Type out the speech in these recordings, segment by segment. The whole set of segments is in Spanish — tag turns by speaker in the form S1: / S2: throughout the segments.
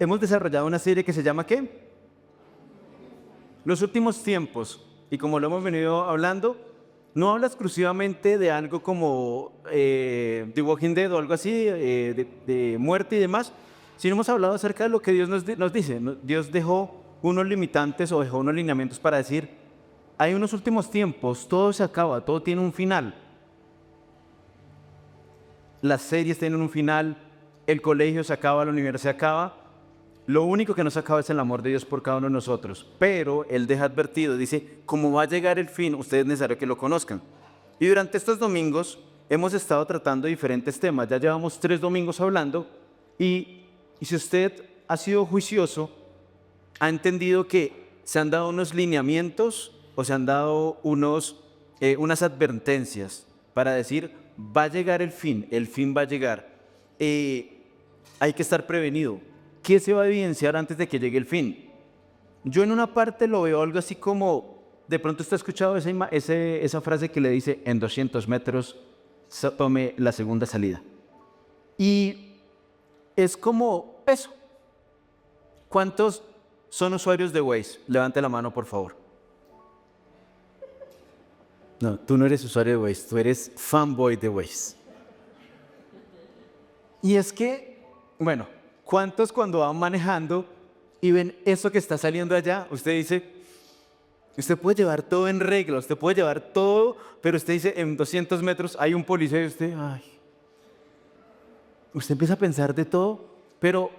S1: hemos desarrollado una serie que se llama ¿qué? Los últimos tiempos. Y como lo hemos venido hablando, no habla exclusivamente de algo como The Walking Dead o algo así, de muerte y demás, sino hemos hablado acerca de lo que Dios nos dice. Dios dejó unos limitantes o dejó unos lineamientos para decir, hay unos últimos tiempos, todo se acaba, todo tiene un final. Las series tienen un final, el colegio se acaba, la universidad se acaba. Lo único que no se acaba es el amor de Dios por cada uno de nosotros. Pero Él deja advertido, dice, como va a llegar el fin, ustedes es necesario que lo conozcan. Y durante estos domingos hemos estado tratando diferentes temas. Ya llevamos 3 domingos hablando y si usted ha sido juicioso, ha entendido que se han dado unos lineamientos o se han dado unas advertencias para decir, va a llegar el fin va a llegar. Hay que estar prevenido. ¿Qué se va a evidenciar antes de que llegue el fin? Yo en una parte lo veo algo así como, de pronto usted ha escuchado esa frase que le dice, en 200 metros tome la segunda salida. Y es como eso. ¿Cuántos son usuarios de Waze? Levante la mano, por favor. No, tú no eres usuario de Waze, tú eres fanboy de Waze. Y es que, bueno, ¿cuántos cuando van manejando y ven eso que está saliendo allá? Usted dice, usted puede llevar todo en regla, usted puede llevar todo, pero usted dice, en 200 metros hay un policía y usted, ay. Usted empieza a pensar de todo, pero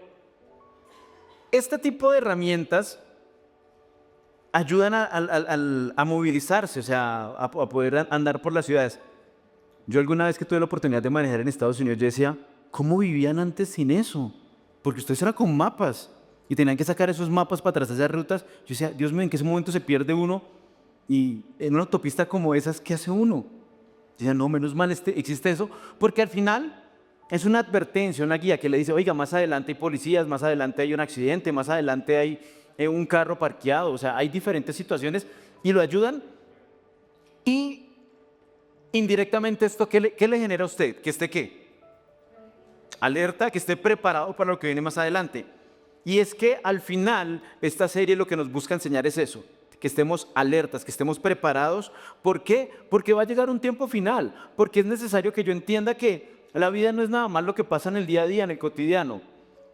S1: este tipo de herramientas ayudan a movilizarse, o sea, a poder andar por las ciudades. Yo alguna vez que tuve la oportunidad de manejar en Estados Unidos, yo decía, ¿cómo vivían antes sin eso? Porque ustedes eran con mapas y tenían que sacar esos mapas para trazar esas rutas. Yo decía, Dios mío, ¿en qué momento se pierde uno? Y en una autopista como esas, ¿qué hace uno? Yo decía, no, menos mal existe eso, porque al final es una advertencia, una guía que le dice, oiga, más adelante hay policías, más adelante hay un accidente, más adelante hay un carro parqueado, o sea, hay diferentes situaciones y lo ayudan. Y indirectamente esto, ¿qué le genera a usted? ¿Que esté qué? Alerta, que esté preparado para lo que viene más adelante. Y es que al final esta serie lo que nos busca enseñar es eso, que estemos alertas, que estemos preparados. ¿Por qué? Porque va a llegar un tiempo final, porque es necesario que yo entienda que la vida no es nada más lo que pasa en el día a día, en el cotidiano.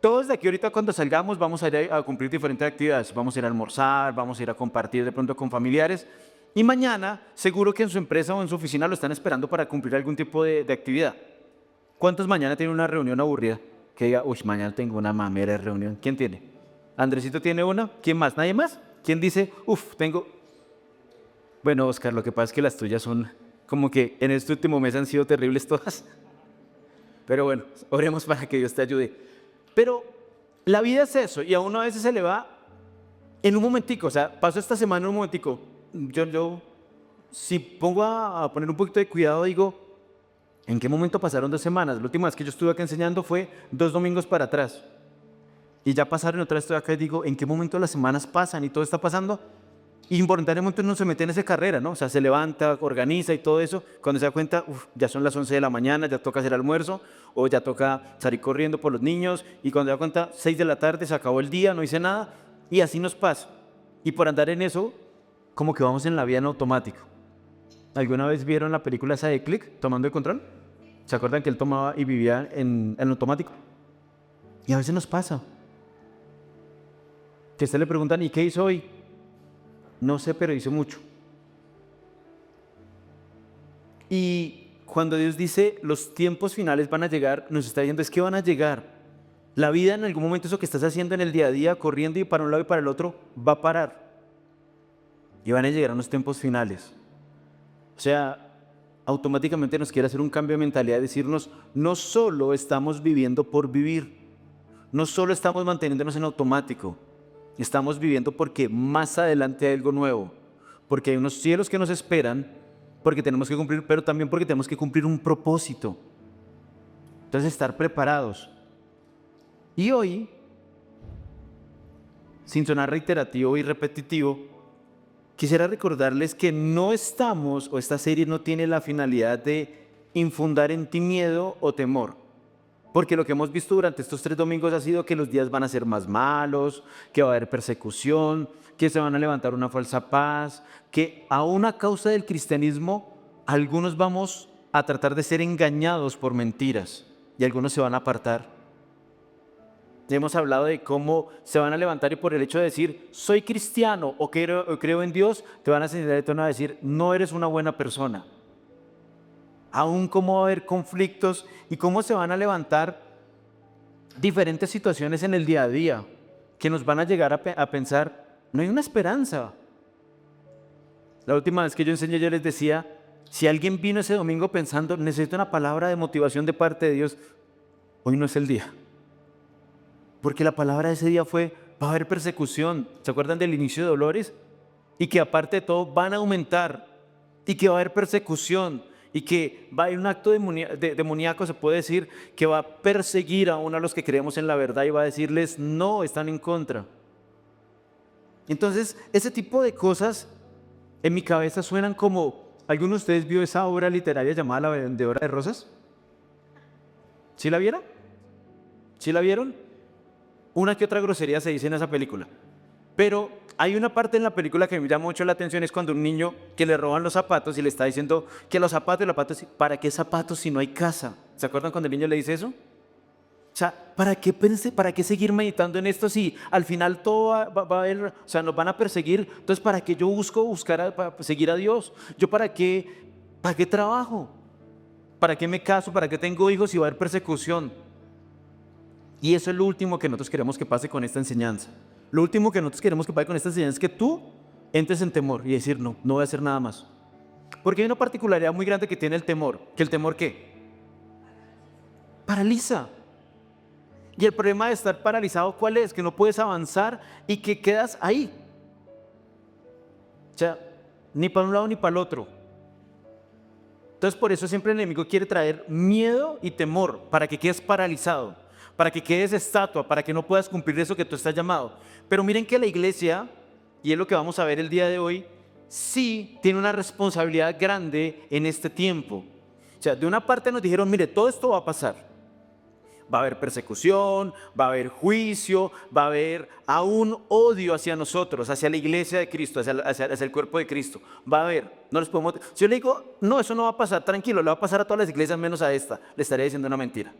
S1: Todos de aquí ahorita cuando salgamos vamos a ir a cumplir diferentes actividades, vamos a ir a almorzar, vamos a ir a compartir de pronto con familiares y mañana seguro que en su empresa o en su oficina lo están esperando para cumplir algún tipo de actividad. ¿Cuántos mañana tienen una reunión aburrida? Que diga, uy, mañana tengo una mamera de reunión. ¿Quién tiene? ¿Andresito tiene una? ¿Quién más? ¿Nadie más? ¿Quién dice, uf, tengo? Bueno, Oscar, lo que pasa es que las tuyas son como que en este último mes han sido terribles todas. Pero bueno, oremos para que Dios te ayude. Pero la vida es eso y a uno a veces se le va en un momentico. O sea, paso esta semana en un momentico. Yo si pongo a poner un poquito de cuidado, digo, ¿en qué momento pasaron 2 semanas? La última vez que yo estuve acá enseñando fue 2 domingos para atrás. Y ya pasaron, otra vez estoy acá y digo, ¿en qué momento las semanas pasan y todo está pasando? Y involuntariamente uno se mete en esa carrera, ¿no? O sea, se levanta, organiza y todo eso. Cuando se da cuenta, ya son las 11 de la mañana, ya toca hacer almuerzo, o ya toca salir corriendo por los niños. Y cuando se da cuenta, 6 de la tarde, se acabó el día, no hice nada. Y así nos pasa. Y por andar en eso, como que vamos en la vida en automático. ¿Alguna vez vieron la película esa de Click, Tomando el Control? ¿Se acuerdan que él tomaba y vivía en automático? Y a veces nos pasa. Que a usted le preguntan, ¿y qué hizo hoy? No sé, pero hizo mucho. Y cuando Dios dice, los tiempos finales van a llegar, nos está diciendo, es que van a llegar. La vida en algún momento, eso que estás haciendo en el día a día, corriendo y para un lado y para el otro, va a parar. Y van a llegar a unos tiempos finales. O sea, automáticamente nos quiere hacer un cambio de mentalidad, decirnos, no solo estamos viviendo por vivir, no solo estamos manteniéndonos en automático, estamos viviendo porque más adelante hay algo nuevo, porque hay unos cielos que nos esperan, porque tenemos que cumplir, pero también porque tenemos que cumplir un propósito. Entonces, estar preparados. Y hoy, sin sonar reiterativo y repetitivo, quisiera recordarles que no estamos, o esta serie no tiene la finalidad de infundar en ti miedo o temor. Porque lo que hemos visto durante estos 3 domingos ha sido que los días van a ser más malos, que va a haber persecución, que se van a levantar una falsa paz, que aún a causa del cristianismo, algunos vamos a tratar de ser engañados por mentiras y algunos se van a apartar. Ya hemos hablado de cómo se van a levantar y por el hecho de decir soy cristiano o creo en Dios, te van a señalar y te van a decir no eres una buena persona. Aún cómo va a haber conflictos y cómo se van a levantar diferentes situaciones en el día a día que nos van a llegar a pensar, no hay una esperanza. La última vez que yo enseñé yo les decía, si alguien vino ese domingo pensando, necesito una palabra de motivación de parte de Dios, hoy no es el día. Porque la palabra de ese día fue, va a haber persecución. ¿Se acuerdan del inicio de dolores? Y que aparte de todo van a aumentar y que va a haber persecución. Y que va a haber un acto demoníaco, se puede decir, que va a perseguir aún a los que creemos en la verdad y va a decirles, no, están en contra. Entonces, ese tipo de cosas en mi cabeza suenan como, ¿alguno de ustedes vio esa obra literaria llamada La Vendedora de Rosas? ¿Sí la vieron? ¿Sí la vieron? Una que otra grosería se dice en esa película. Pero hay una parte en la película que me llama mucho la atención, es cuando un niño que le roban los zapatos y le está diciendo que los zapatos, ¿para qué zapatos si no hay casa? ¿Se acuerdan cuando el niño le dice eso? O sea, ¿para qué seguir meditando en esto si al final todo va a haber, o sea, nos van a perseguir? Entonces, ¿para qué yo para seguir a Dios? ¿Yo para qué trabajo? ¿Para qué me caso? ¿Para qué tengo hijos si va a haber persecución? Y eso es lo último que nosotros queremos que pase con esta enseñanza. Lo último que nosotros queremos que pase con esta enseñanza es que tú entres en temor y decir, no voy a hacer nada más. Porque hay una particularidad muy grande que tiene el temor. ¿Que el temor qué? Paraliza. Y el problema de estar paralizado, ¿cuál es? Que no puedes avanzar y que quedas ahí. O sea, ni para un lado ni para el otro. Entonces por eso siempre el enemigo quiere traer miedo y temor para que quedes paralizado, para que quedes estatua, para que no puedas cumplir eso que tú estás llamado. Pero miren que la iglesia, y es lo que vamos a ver el día de hoy, sí tiene una responsabilidad grande en este tiempo. O sea, de una parte nos dijeron, mire, todo esto va a pasar. Va a haber persecución, va a haber juicio, va a haber aún odio hacia nosotros, hacia la iglesia de Cristo, hacia el cuerpo de Cristo. Va a haber, no les podemos... Si yo le digo, no, eso no va a pasar, tranquilo, le va a pasar a todas las iglesias menos a esta, le estaría diciendo una mentira.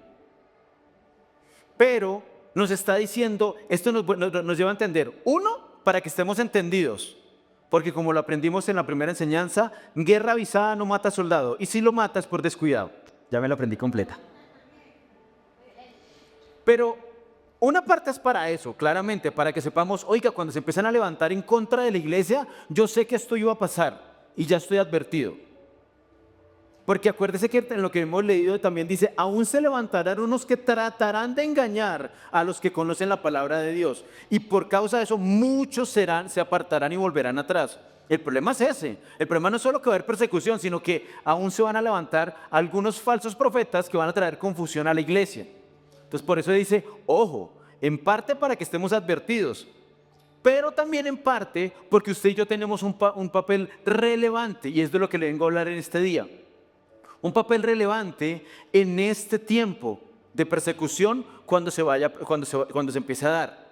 S1: Pero nos está diciendo, esto nos lleva a entender, uno, para que estemos entendidos, porque como lo aprendimos en la primera enseñanza, guerra avisada no mata soldado, y si lo mata es por descuidado. Ya me lo aprendí completa. Pero una parte es para eso, claramente, para que sepamos, oiga, cuando se empiezan a levantar en contra de la iglesia, yo sé que esto iba a pasar y ya estoy advertido. Porque acuérdese que en lo que hemos leído también dice, aún se levantarán unos que tratarán de engañar a los que conocen la palabra de Dios. Y por causa de eso muchos se apartarán y volverán atrás. El problema es ese. El problema no es solo que va a haber persecución, sino que aún se van a levantar algunos falsos profetas que van a traer confusión a la iglesia. Entonces por eso dice, ojo, en parte para que estemos advertidos, pero también en parte porque usted y yo tenemos un papel relevante, y es de lo que le vengo a hablar en este día. Un papel relevante en este tiempo de persecución cuando se empiece a dar.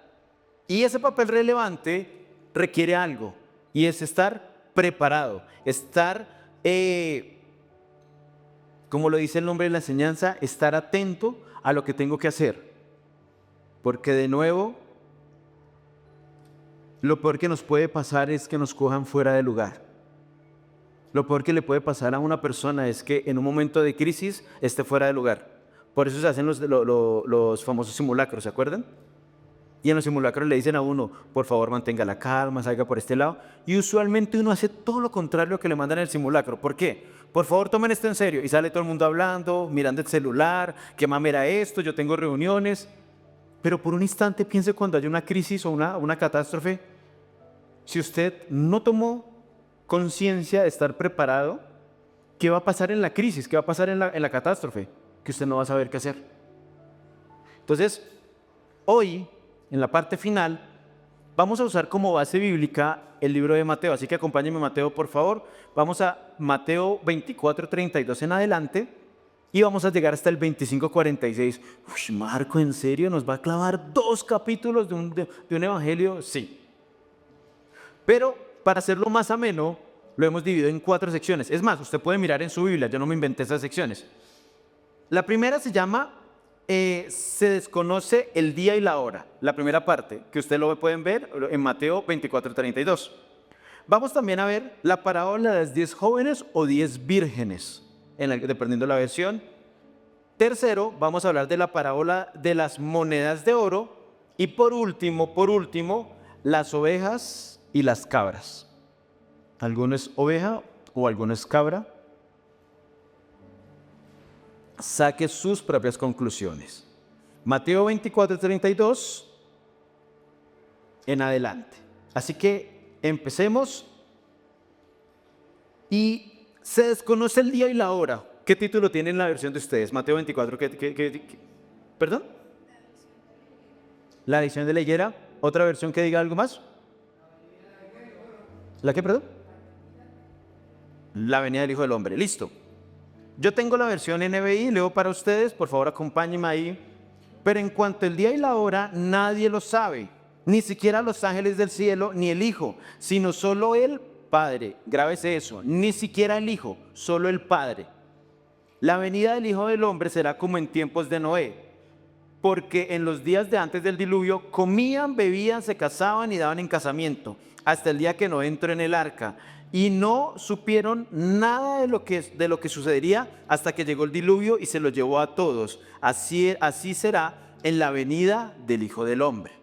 S1: Y ese papel relevante requiere algo, y es estar preparado, estar, como lo dice el nombre de la enseñanza, estar atento a lo que tengo que hacer. Porque de nuevo, lo peor que nos puede pasar es que nos cojan fuera de lugar. Lo peor que le puede pasar a una persona es que en un momento de crisis esté fuera de lugar. Por eso se hacen los famosos simulacros, ¿se acuerdan? Y en los simulacros le dicen a uno, por favor mantenga la calma, salga por este lado. Y usualmente uno hace todo lo contrario a lo que le mandan en el simulacro. ¿Por qué? Por favor tomen esto en serio. Y sale todo el mundo hablando, mirando el celular, qué mamera esto, yo tengo reuniones. Pero por un instante piense cuando haya una crisis o una catástrofe, si usted no tomó conciencia de estar preparado, ¿qué va a pasar en la crisis? ¿Qué va a pasar en la catástrofe? Que usted no va a saber qué hacer. Entonces, hoy, en la parte final, vamos a usar como base bíblica el libro de Mateo. Así que acompáñenme, Mateo, por favor. Vamos a Mateo 24:32 en adelante. y vamos a llegar hasta el 25:46. Uy, Marco, ¿en serio nos va a clavar 2 capítulos de un evangelio? Sí. Pero para hacerlo más ameno, lo hemos dividido en 4 secciones. Es más, usted puede mirar en su Biblia, yo no me inventé esas secciones. La primera se llama Se desconoce el día y la hora. La primera parte, que ustedes lo pueden ver en Mateo 24:32. Vamos también a ver la parábola de las 10 jóvenes o 10 vírgenes, dependiendo de la versión. Tercero, vamos a hablar de la parábola de las monedas de oro. Y por último, las ovejas y las cabras. ¿Alguno es oveja o alguno es cabra? Saque sus propias conclusiones. Mateo 24:32 en adelante. Así que empecemos. Y se desconoce el día y la hora. ¿Qué título tiene en la versión de ustedes? Mateo 24. ¿Perdón? La edición de la Higuera. ¿Otra versión que diga algo más? ¿La qué, perdón? La venida del Hijo del Hombre. Listo. Yo tengo la versión NBI, leo para ustedes, por favor acompáñenme ahí. Pero en cuanto al día y la hora, nadie lo sabe, ni siquiera los ángeles del cielo, ni el Hijo, sino solo el Padre. Grábese eso, ni siquiera el Hijo, solo el Padre. La venida del Hijo del Hombre será como en tiempos de Noé, porque en los días de antes del diluvio comían, bebían, se casaban y daban en casamiento, hasta el día que Noé entró en el arca. Y no supieron nada de lo que sucedería hasta que llegó el diluvio y se lo llevó a todos. Así será en la venida del Hijo del Hombre.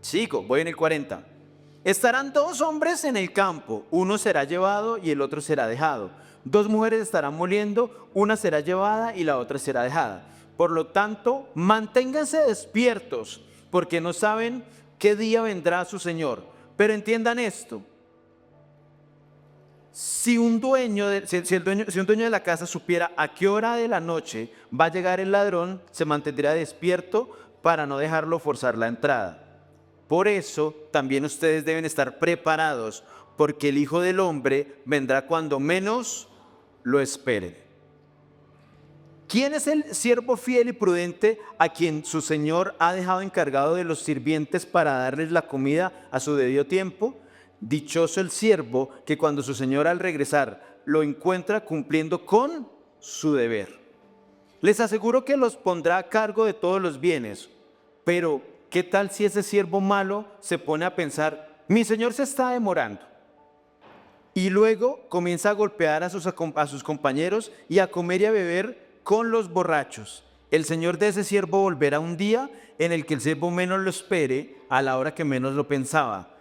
S1: Sigo, voy en el 40. Estarán 2 hombres en el campo, uno será llevado y el otro será dejado. 2 mujeres estarán moliendo, una será llevada y la otra será dejada. Por lo tanto, manténganse despiertos, porque no saben qué día vendrá su Señor. Pero entiendan esto. Si un dueño de la casa supiera a qué hora de la noche va a llegar el ladrón, se mantendría despierto para no dejarlo forzar la entrada. Por eso también ustedes deben estar preparados, porque el Hijo del Hombre vendrá cuando menos lo esperen. ¿Quién es el siervo fiel y prudente a quien su señor ha dejado encargado de los sirvientes para darles la comida a su debido tiempo? Dichoso el siervo que cuando su señor al regresar lo encuentra cumpliendo con su deber. Les aseguro que los pondrá a cargo de todos los bienes. Pero, ¿qué tal si ese siervo malo se pone a pensar, mi señor se está demorando? Y luego comienza a golpear a sus compañeros y a comer y a beber con los borrachos. El señor de ese siervo volverá un día en el que el siervo menos lo espere, a la hora que menos lo pensaba.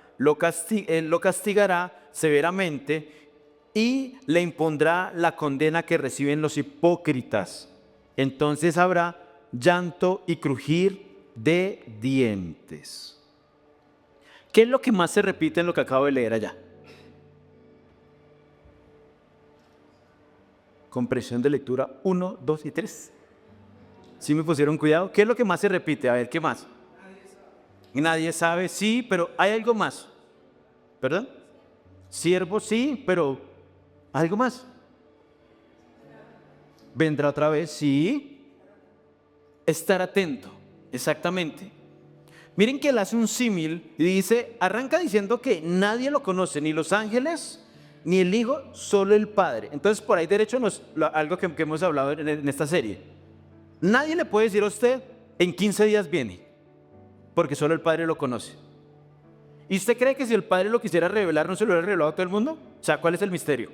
S1: Él lo castigará severamente y le impondrá la condena que reciben los hipócritas. Entonces habrá llanto y crujir de dientes. ¿Qué es lo que más se repite en lo que acabo de leer allá? Comprensión de lectura 1, 2 y 3. ¿Sí me pusieron cuidado? ¿Qué es lo que más se repite? A ver, ¿qué más? Nadie sabe, sí, pero hay algo más. ¿Perdón? Siervo, sí, pero algo más. Vendrá otra vez, sí. Estar atento, exactamente. Miren que él hace un símil y dice, arranca diciendo que nadie lo conoce, ni los ángeles, ni el Hijo, solo el Padre. Entonces por ahí derecho algo que hemos hablado en esta serie. Nadie le puede decir a usted, en 15 días viene, porque solo el Padre lo conoce. ¿Y usted cree que si el Padre lo quisiera revelar, no se lo hubiera revelado a todo el mundo? O sea, ¿cuál es el misterio?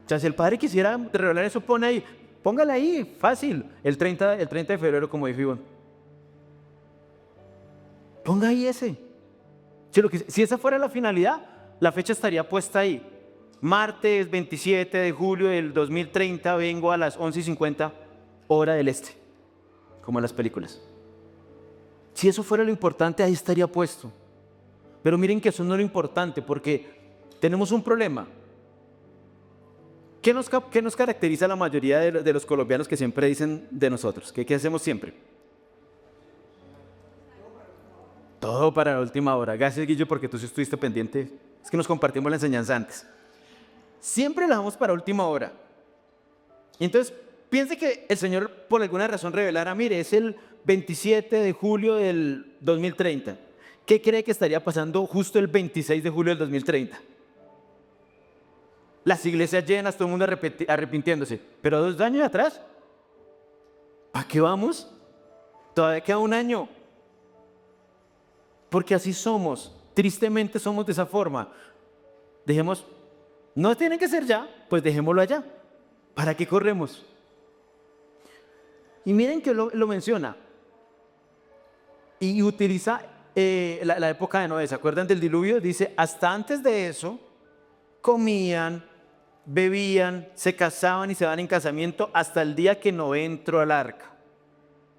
S1: O sea, si el Padre quisiera revelar eso, póngale ahí, fácil, el 30 de febrero, como dijo Iván. Ponga ahí ese. Si esa fuera la finalidad, la fecha estaría puesta ahí. Martes 27 de julio del 2030, vengo a las 11:50, hora del este, como en las películas. Si eso fuera lo importante, ahí estaría puesto. Pero miren que eso no es lo importante, porque tenemos un problema. ¿Qué nos caracteriza a la mayoría de los colombianos que siempre dicen de nosotros? ¿Qué hacemos siempre? Todo para la última hora. Gracias, Guillo, porque tú sí estuviste pendiente. Es que nos compartimos la enseñanza antes. Siempre la damos para última hora. Y entonces, piense que el Señor por alguna razón revelara, mire, es el 27 de julio del 2030. ¿Qué cree que estaría pasando justo el 26 de julio del 2030? Las iglesias llenas, todo el mundo arrepintiéndose. Pero 2 años atrás, ¿para qué vamos? Todavía queda un año. Porque así somos. Tristemente somos de esa forma. Dejemos, no tiene que ser ya, pues dejémoslo allá. ¿Para qué corremos? Y miren que lo menciona. Y utiliza la época de Noé. ¿Se acuerdan del diluvio? Dice, hasta antes de eso, comían, bebían, se casaban y se van en casamiento hasta el día que Noé entró al arca.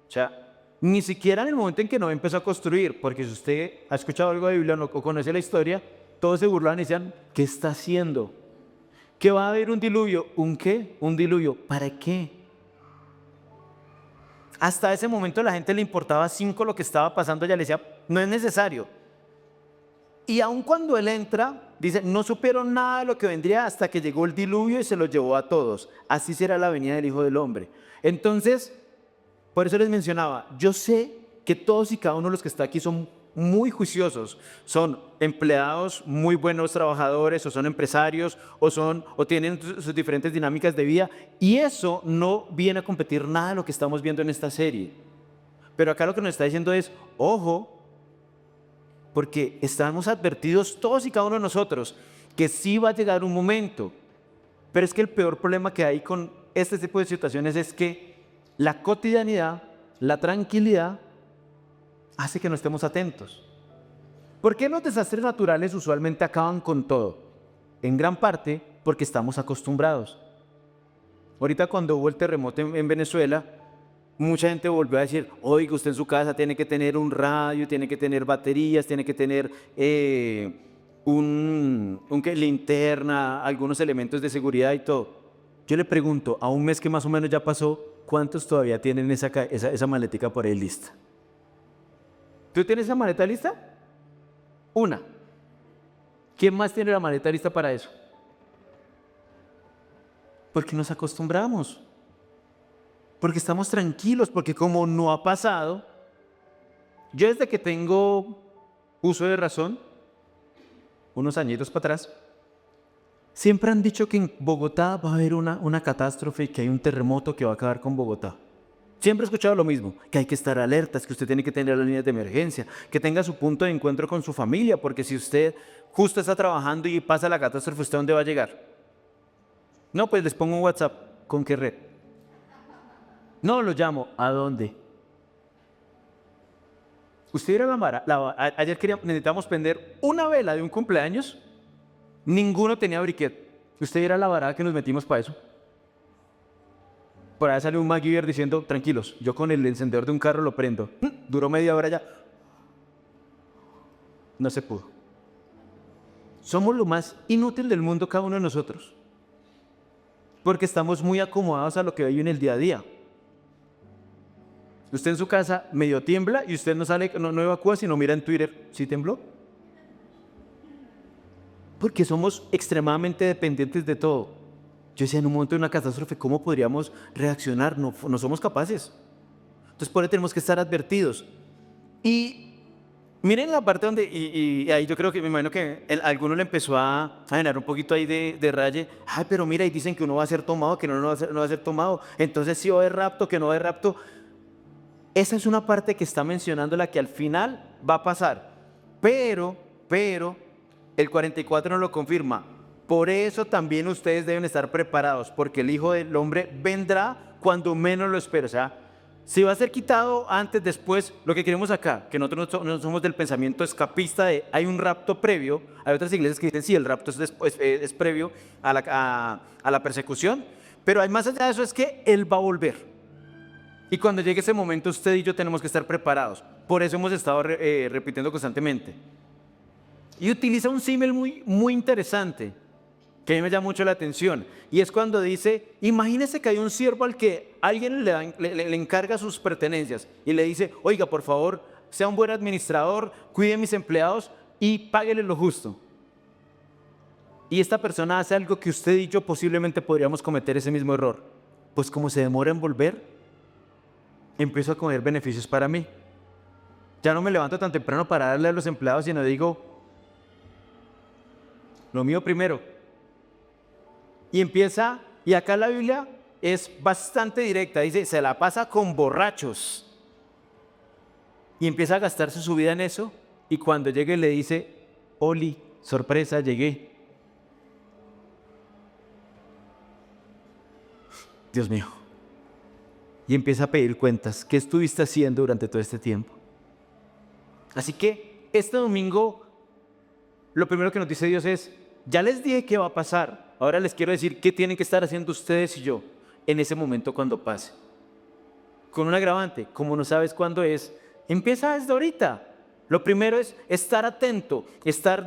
S1: O sea, ni siquiera en el momento en que Noé empezó a construir, porque si usted ha escuchado algo de Biblia o conoce la historia, todos se burlaban y decían, ¿qué está haciendo? ¿Que va a haber un diluvio? ¿Un qué? ¿Un diluvio? ¿Para qué? Hasta ese momento a la gente le importaba 5 lo que estaba pasando, ella le decía, no es necesario. Y aun cuando él entra, dice, no supieron nada de lo que vendría hasta que llegó el diluvio y se los llevó a todos. Así será la venida del Hijo del Hombre. Entonces, por eso les mencionaba, yo sé que todos y cada uno de los que está aquí son muy juiciosos, son empleados, muy buenos trabajadores, o son empresarios, o tienen sus diferentes dinámicas de vida, y eso no viene a competir nada de lo que estamos viendo en esta serie. Pero acá lo que nos está diciendo es, ojo, porque estamos advertidos todos y cada uno de nosotros que sí va a llegar un momento, pero es que el peor problema que hay con este tipo de situaciones es que la cotidianidad, la tranquilidad, hace que no estemos atentos. ¿Por qué los desastres naturales usualmente acaban con todo? En gran parte porque estamos acostumbrados. Ahorita cuando hubo el terremoto en Venezuela, mucha gente volvió a decir, oiga, usted en su casa tiene que tener un radio, tiene que tener baterías, tiene que tener linterna, algunos elementos de seguridad y todo. Yo le pregunto, a un mes que más o menos ya pasó, ¿cuántos todavía tienen esa maletica por ahí lista? ¿Tú tienes esa maleta lista? Una. ¿Quién más tiene la maleta lista para eso? Porque nos acostumbramos. Porque estamos tranquilos, porque como no ha pasado, yo desde que tengo uso de razón, unos añitos para atrás, siempre han dicho que en Bogotá va a haber una catástrofe y que hay un terremoto que va a acabar con Bogotá. Siempre he escuchado lo mismo, que hay que estar alertas, que usted tiene que tener las líneas de emergencia, que tenga su punto de encuentro con su familia, porque si usted justo está trabajando y pasa la catástrofe, ¿usted dónde va a llegar? No, pues les pongo un WhatsApp. ¿Con qué red? No, lo llamo. ¿A dónde? Usted era ayer necesitábamos prender una vela de un cumpleaños, ninguno tenía briquet. ¿Usted era la varada que nos metimos para eso? Por ahí salió un MacGyver diciendo, tranquilos, yo con el encendedor de un carro lo prendo. Duró media hora ya. No se pudo. Somos lo más inútil del mundo cada uno de nosotros. Porque estamos muy acomodados a lo que hay en el día a día. Usted en su casa medio tiembla y usted no sale, no evacúa, sino mira en Twitter, ¿sí tembló? Porque somos extremadamente dependientes de todo. Yo decía, en un momento de una catástrofe, ¿cómo podríamos reaccionar? No somos capaces. Entonces, por eso tenemos que estar advertidos. Y miren la parte donde, y ahí yo creo que, me imagino que alguno le empezó a generar un poquito ahí de raye. Ay, pero mira, y dicen que uno va a ser tomado, que no va a ser tomado. Entonces, sí va a haber rapto, que no va a haber rapto. Esa es una parte que está mencionando la que al final va a pasar. Pero, el 44 no lo confirma. Por eso también ustedes deben estar preparados, porque el Hijo del Hombre vendrá cuando menos lo espere. O sea, si va a ser quitado antes, después, lo que queremos acá, que nosotros no somos del pensamiento escapista de hay un rapto previo. Hay otras iglesias que dicen sí, el rapto es previo a la persecución, pero hay más allá de eso, es que Él va a volver. Y cuando llegue ese momento, usted y yo tenemos que estar preparados. Por eso hemos estado repitiendo constantemente. Y utiliza un símil muy interesante, que a mí me llama mucho la atención, y es cuando dice, imagínese que hay un siervo al que alguien le encarga sus pertenencias y le dice, oiga, por favor, sea un buen administrador, cuide a mis empleados y páguele lo justo. Y esta persona hace algo que usted y yo posiblemente podríamos cometer ese mismo error, pues como se demora en volver, empiezo a coger beneficios para mí. Ya no me levanto tan temprano para darle a los empleados, sino digo, lo mío primero. Y empieza, y acá la Biblia es bastante directa, dice, se la pasa con borrachos. Y empieza a gastarse su vida en eso, y cuando llegue le dice, Oli, sorpresa, llegué. Dios mío. Y empieza a pedir cuentas. ¿Qué estuviste haciendo durante todo este tiempo? Así que este domingo, lo primero que nos dice Dios es, ya les dije qué va a pasar. Ahora les quiero decir qué tienen que estar haciendo ustedes y yo en ese momento cuando pase. Con un agravante, como no sabes cuándo es, empieza desde ahorita. Lo primero es estar atento, estar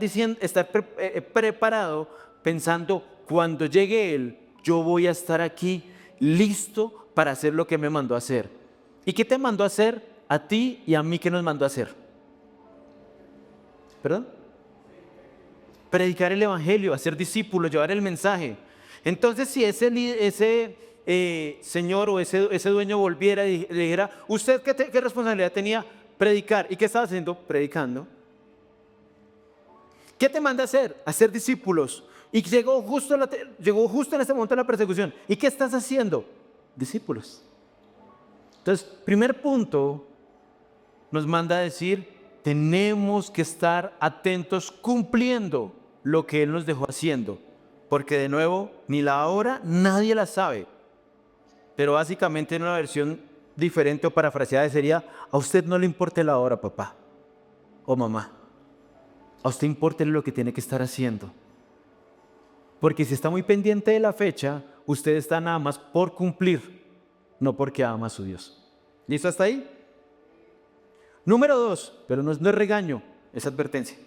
S1: preparado, pensando, cuando llegue Él, yo voy a estar aquí listo para hacer lo que me mandó a hacer. ¿Y qué te mandó a hacer? A ti y a mí, ¿qué nos mandó a hacer? ¿Perdón? Predicar el evangelio, hacer discípulos, llevar el mensaje. Entonces, si ese señor o ese dueño volviera y le dijera, ¿usted qué responsabilidad tenía? Predicar. ¿Y qué estaba haciendo? Predicando. ¿Qué te manda a hacer? Hacer discípulos. Y llegó justo en este momento la persecución. ¿Y qué estás haciendo? Discípulos. Entonces, primer punto, nos manda a decir, tenemos que estar atentos cumpliendo lo que Él nos dejó haciendo. Porque de nuevo, ni la hora nadie la sabe. Pero básicamente en una versión diferente o parafraseada sería, a usted no le importa la hora, papá o mamá. A usted importa lo que tiene que estar haciendo. Porque si está muy pendiente de la fecha, usted está nada más por cumplir, no porque ama a su Dios. ¿Listo hasta ahí? Número 2, pero no es regaño, es advertencia.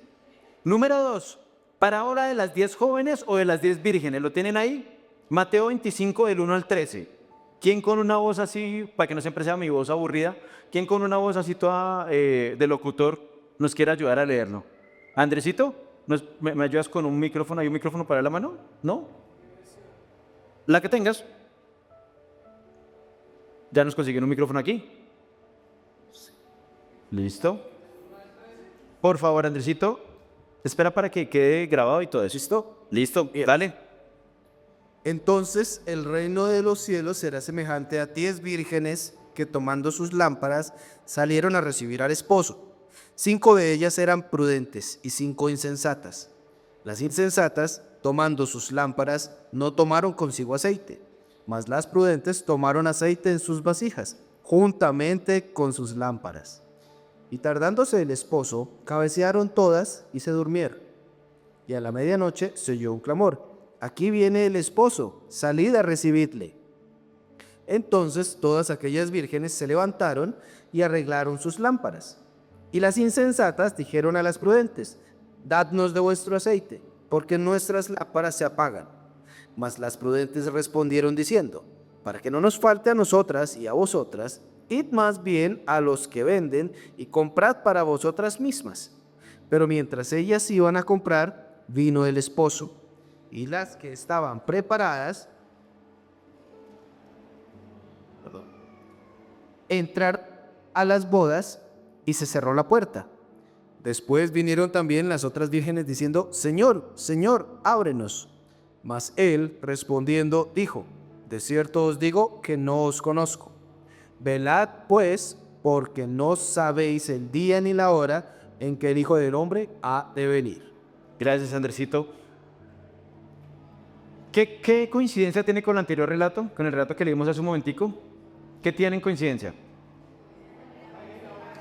S1: Número 2, parábola de las 10 jóvenes o de las 10 vírgenes. ¿Lo tienen ahí? Mateo 25 del 1 al 13. ¿Quién con una voz así, para que no siempre sea mi voz aburrida, quién con una voz así toda de locutor nos quiere ayudar a leerlo? Andresito, ¿me ayudas con un micrófono? ¿Hay un micrófono para la mano? ¿No? La que tengas. Ya nos consiguieron un micrófono aquí. ¿Listo? Por favor, Andresito, espera para que quede grabado y todo eso. ¿Listo? Listo, dale.
S2: Entonces el reino de los cielos será semejante a 10 vírgenes que tomando sus lámparas salieron a recibir al esposo. 5 de ellas eran prudentes y 5 insensatas. Las insensatas, tomando sus lámparas, no tomaron consigo aceite, mas las prudentes tomaron aceite en sus vasijas, juntamente con sus lámparas. Y tardándose el esposo, cabecearon todas y se durmieron. Y a la medianoche se oyó un clamor: aquí viene el esposo, salid a recibidle. Entonces todas aquellas vírgenes se levantaron y arreglaron sus lámparas. Y las insensatas dijeron a las prudentes: dadnos de vuestro aceite, porque nuestras lámparas se apagan. Mas las prudentes respondieron diciendo: para que no nos falte a nosotras y a vosotras, id más bien a los que venden y comprad para vosotras mismas. Pero mientras ellas iban a comprar, vino el esposo, y las que estaban preparadas entrar a las bodas, y se cerró la puerta. Después vinieron también las otras vírgenes diciendo: Señor, Señor, ábrenos. Mas él, respondiendo, dijo: de cierto os digo que no os conozco. Velad pues, porque no sabéis el día ni la hora en que el Hijo del Hombre ha de venir.
S1: Gracias, Andresito. ¿Qué coincidencia tiene con el anterior relato, con el relato que leímos hace un momentico? ¿Qué tienen coincidencia?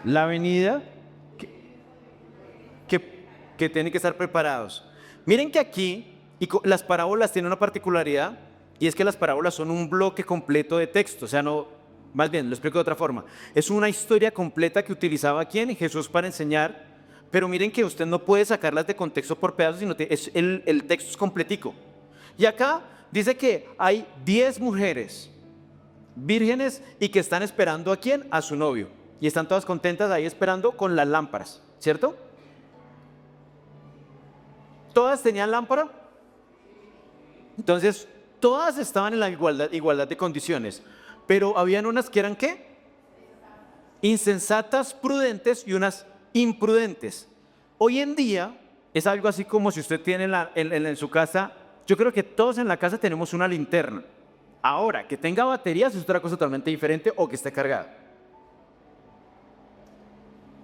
S1: La venida, que tienen que estar preparados. Miren que aquí, las parábolas tienen una particularidad, y es que las parábolas son un bloque completo de texto. O sea, no, más bien, lo explico de otra forma. Es una historia completa que utilizaba ¿quién? Jesús para enseñar, pero miren que usted no puede sacarlas de contexto por pedazos, sino el texto es completico. Y acá dice que hay 10 mujeres vírgenes y que están esperando ¿a quién? A su novio. Y están todas contentas ahí esperando con las lámparas, ¿cierto? ¿Todas tenían lámpara? Entonces, todas estaban en la igualdad de condiciones, pero habían unas que eran ¿qué? Insensatas, prudentes y unas imprudentes. Hoy en día es algo así como si usted tiene en su casa, yo creo que todos en la casa tenemos una linterna. Ahora, que tenga baterías es otra cosa totalmente diferente o que esté cargada.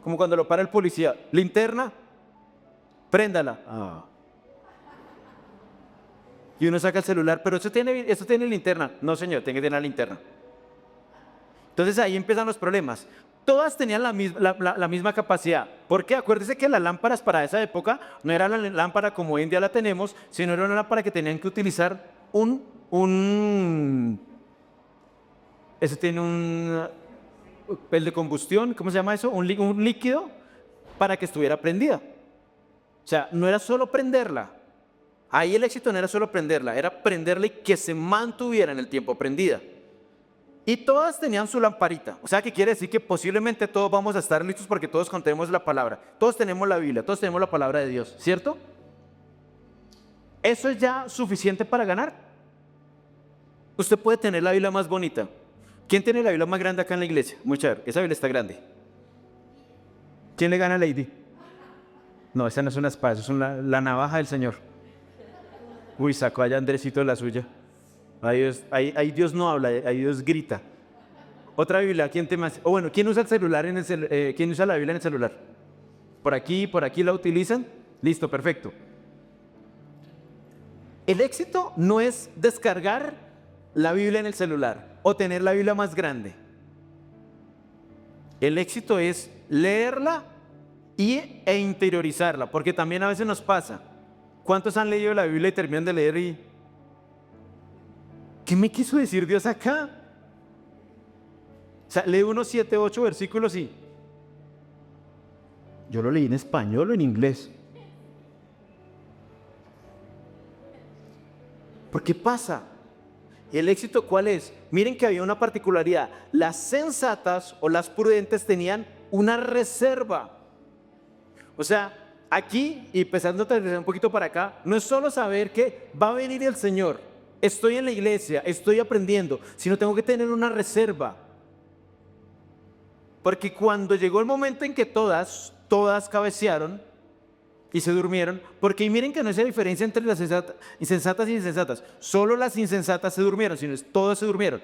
S1: Como cuando lo para el policía, linterna, préndala. Y uno saca el celular, pero esto tiene linterna. No, señor, tiene que tener la linterna. Entonces ahí empiezan los problemas. Todas tenían la misma capacidad. Porque acuérdese que las lámparas para esa época no era la lámpara como hoy en día la tenemos, sino era una lámpara que tenían que utilizar eso tiene un el de combustión, ¿cómo se llama eso? Un líquido para que estuviera prendida. O sea, no era solo prenderla. Ahí el éxito no era solo prenderla, era prenderla y que se mantuviera en el tiempo prendida. Y todas tenían su lamparita. O sea, que quiere decir que posiblemente todos vamos a estar listos porque todos contemos la palabra. Todos tenemos la Biblia, todos tenemos la palabra de Dios, ¿cierto? ¿Eso es ya suficiente para ganar? Usted puede tener la Biblia más bonita. ¿Quién tiene la Biblia más grande acá en la iglesia? Muy chévere, esa Biblia está grande. ¿Quién le gana a Lady? No, esa no es una espada, eso es la navaja del Señor. Uy, sacó allá Andresito la suya. Ahí Dios no habla, ahí Dios grita. Otra Biblia, ¿quién te más? O bueno, ¿quién usa el celular quién usa la Biblia en el celular? Por aquí la utilizan. Listo, perfecto. El éxito no es descargar la Biblia en el celular o tener la Biblia más grande. El éxito es leerla e interiorizarla, porque también a veces nos pasa. ¿Cuántos han leído la Biblia y terminan de leer y ¿qué me quiso decir Dios acá? O sea, lee unos 7, 8 versículos y yo lo leí en español o en inglés. ¿Por qué pasa? ¿El éxito cuál es? Miren que había una particularidad. Las sensatas o las prudentes tenían una reserva. O sea, aquí, y empezando a aterrizar un poquito para acá, no es solo saber que va a venir el Señor, estoy en la iglesia, estoy aprendiendo, sino tengo que tener una reserva. Porque cuando llegó el momento en que todas cabecearon y se durmieron, porque miren que no es la diferencia entre las insensatas y insensatas, solo las insensatas se durmieron, sino todas se durmieron.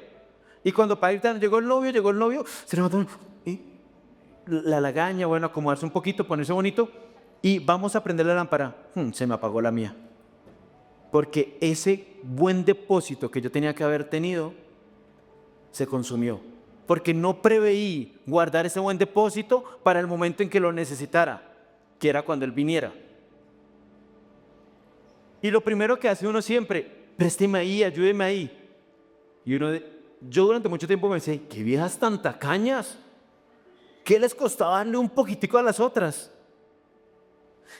S1: Y cuando para ir llegó el novio, se levantó y la lagaña, bueno, acomodarse un poquito, ponerse bonito y vamos a prender la lámpara. Se me apagó la mía. Porque ese buen depósito que yo tenía que haber tenido se consumió. Porque no preveí guardar ese buen depósito para el momento en que lo necesitara, que era cuando Él viniera. Y lo primero que hace uno siempre, présteme ahí, ayúdeme ahí. Y yo durante mucho tiempo me decía, qué viejas tan tacañas. ¿Qué les costaba darle un poquitico a las otras?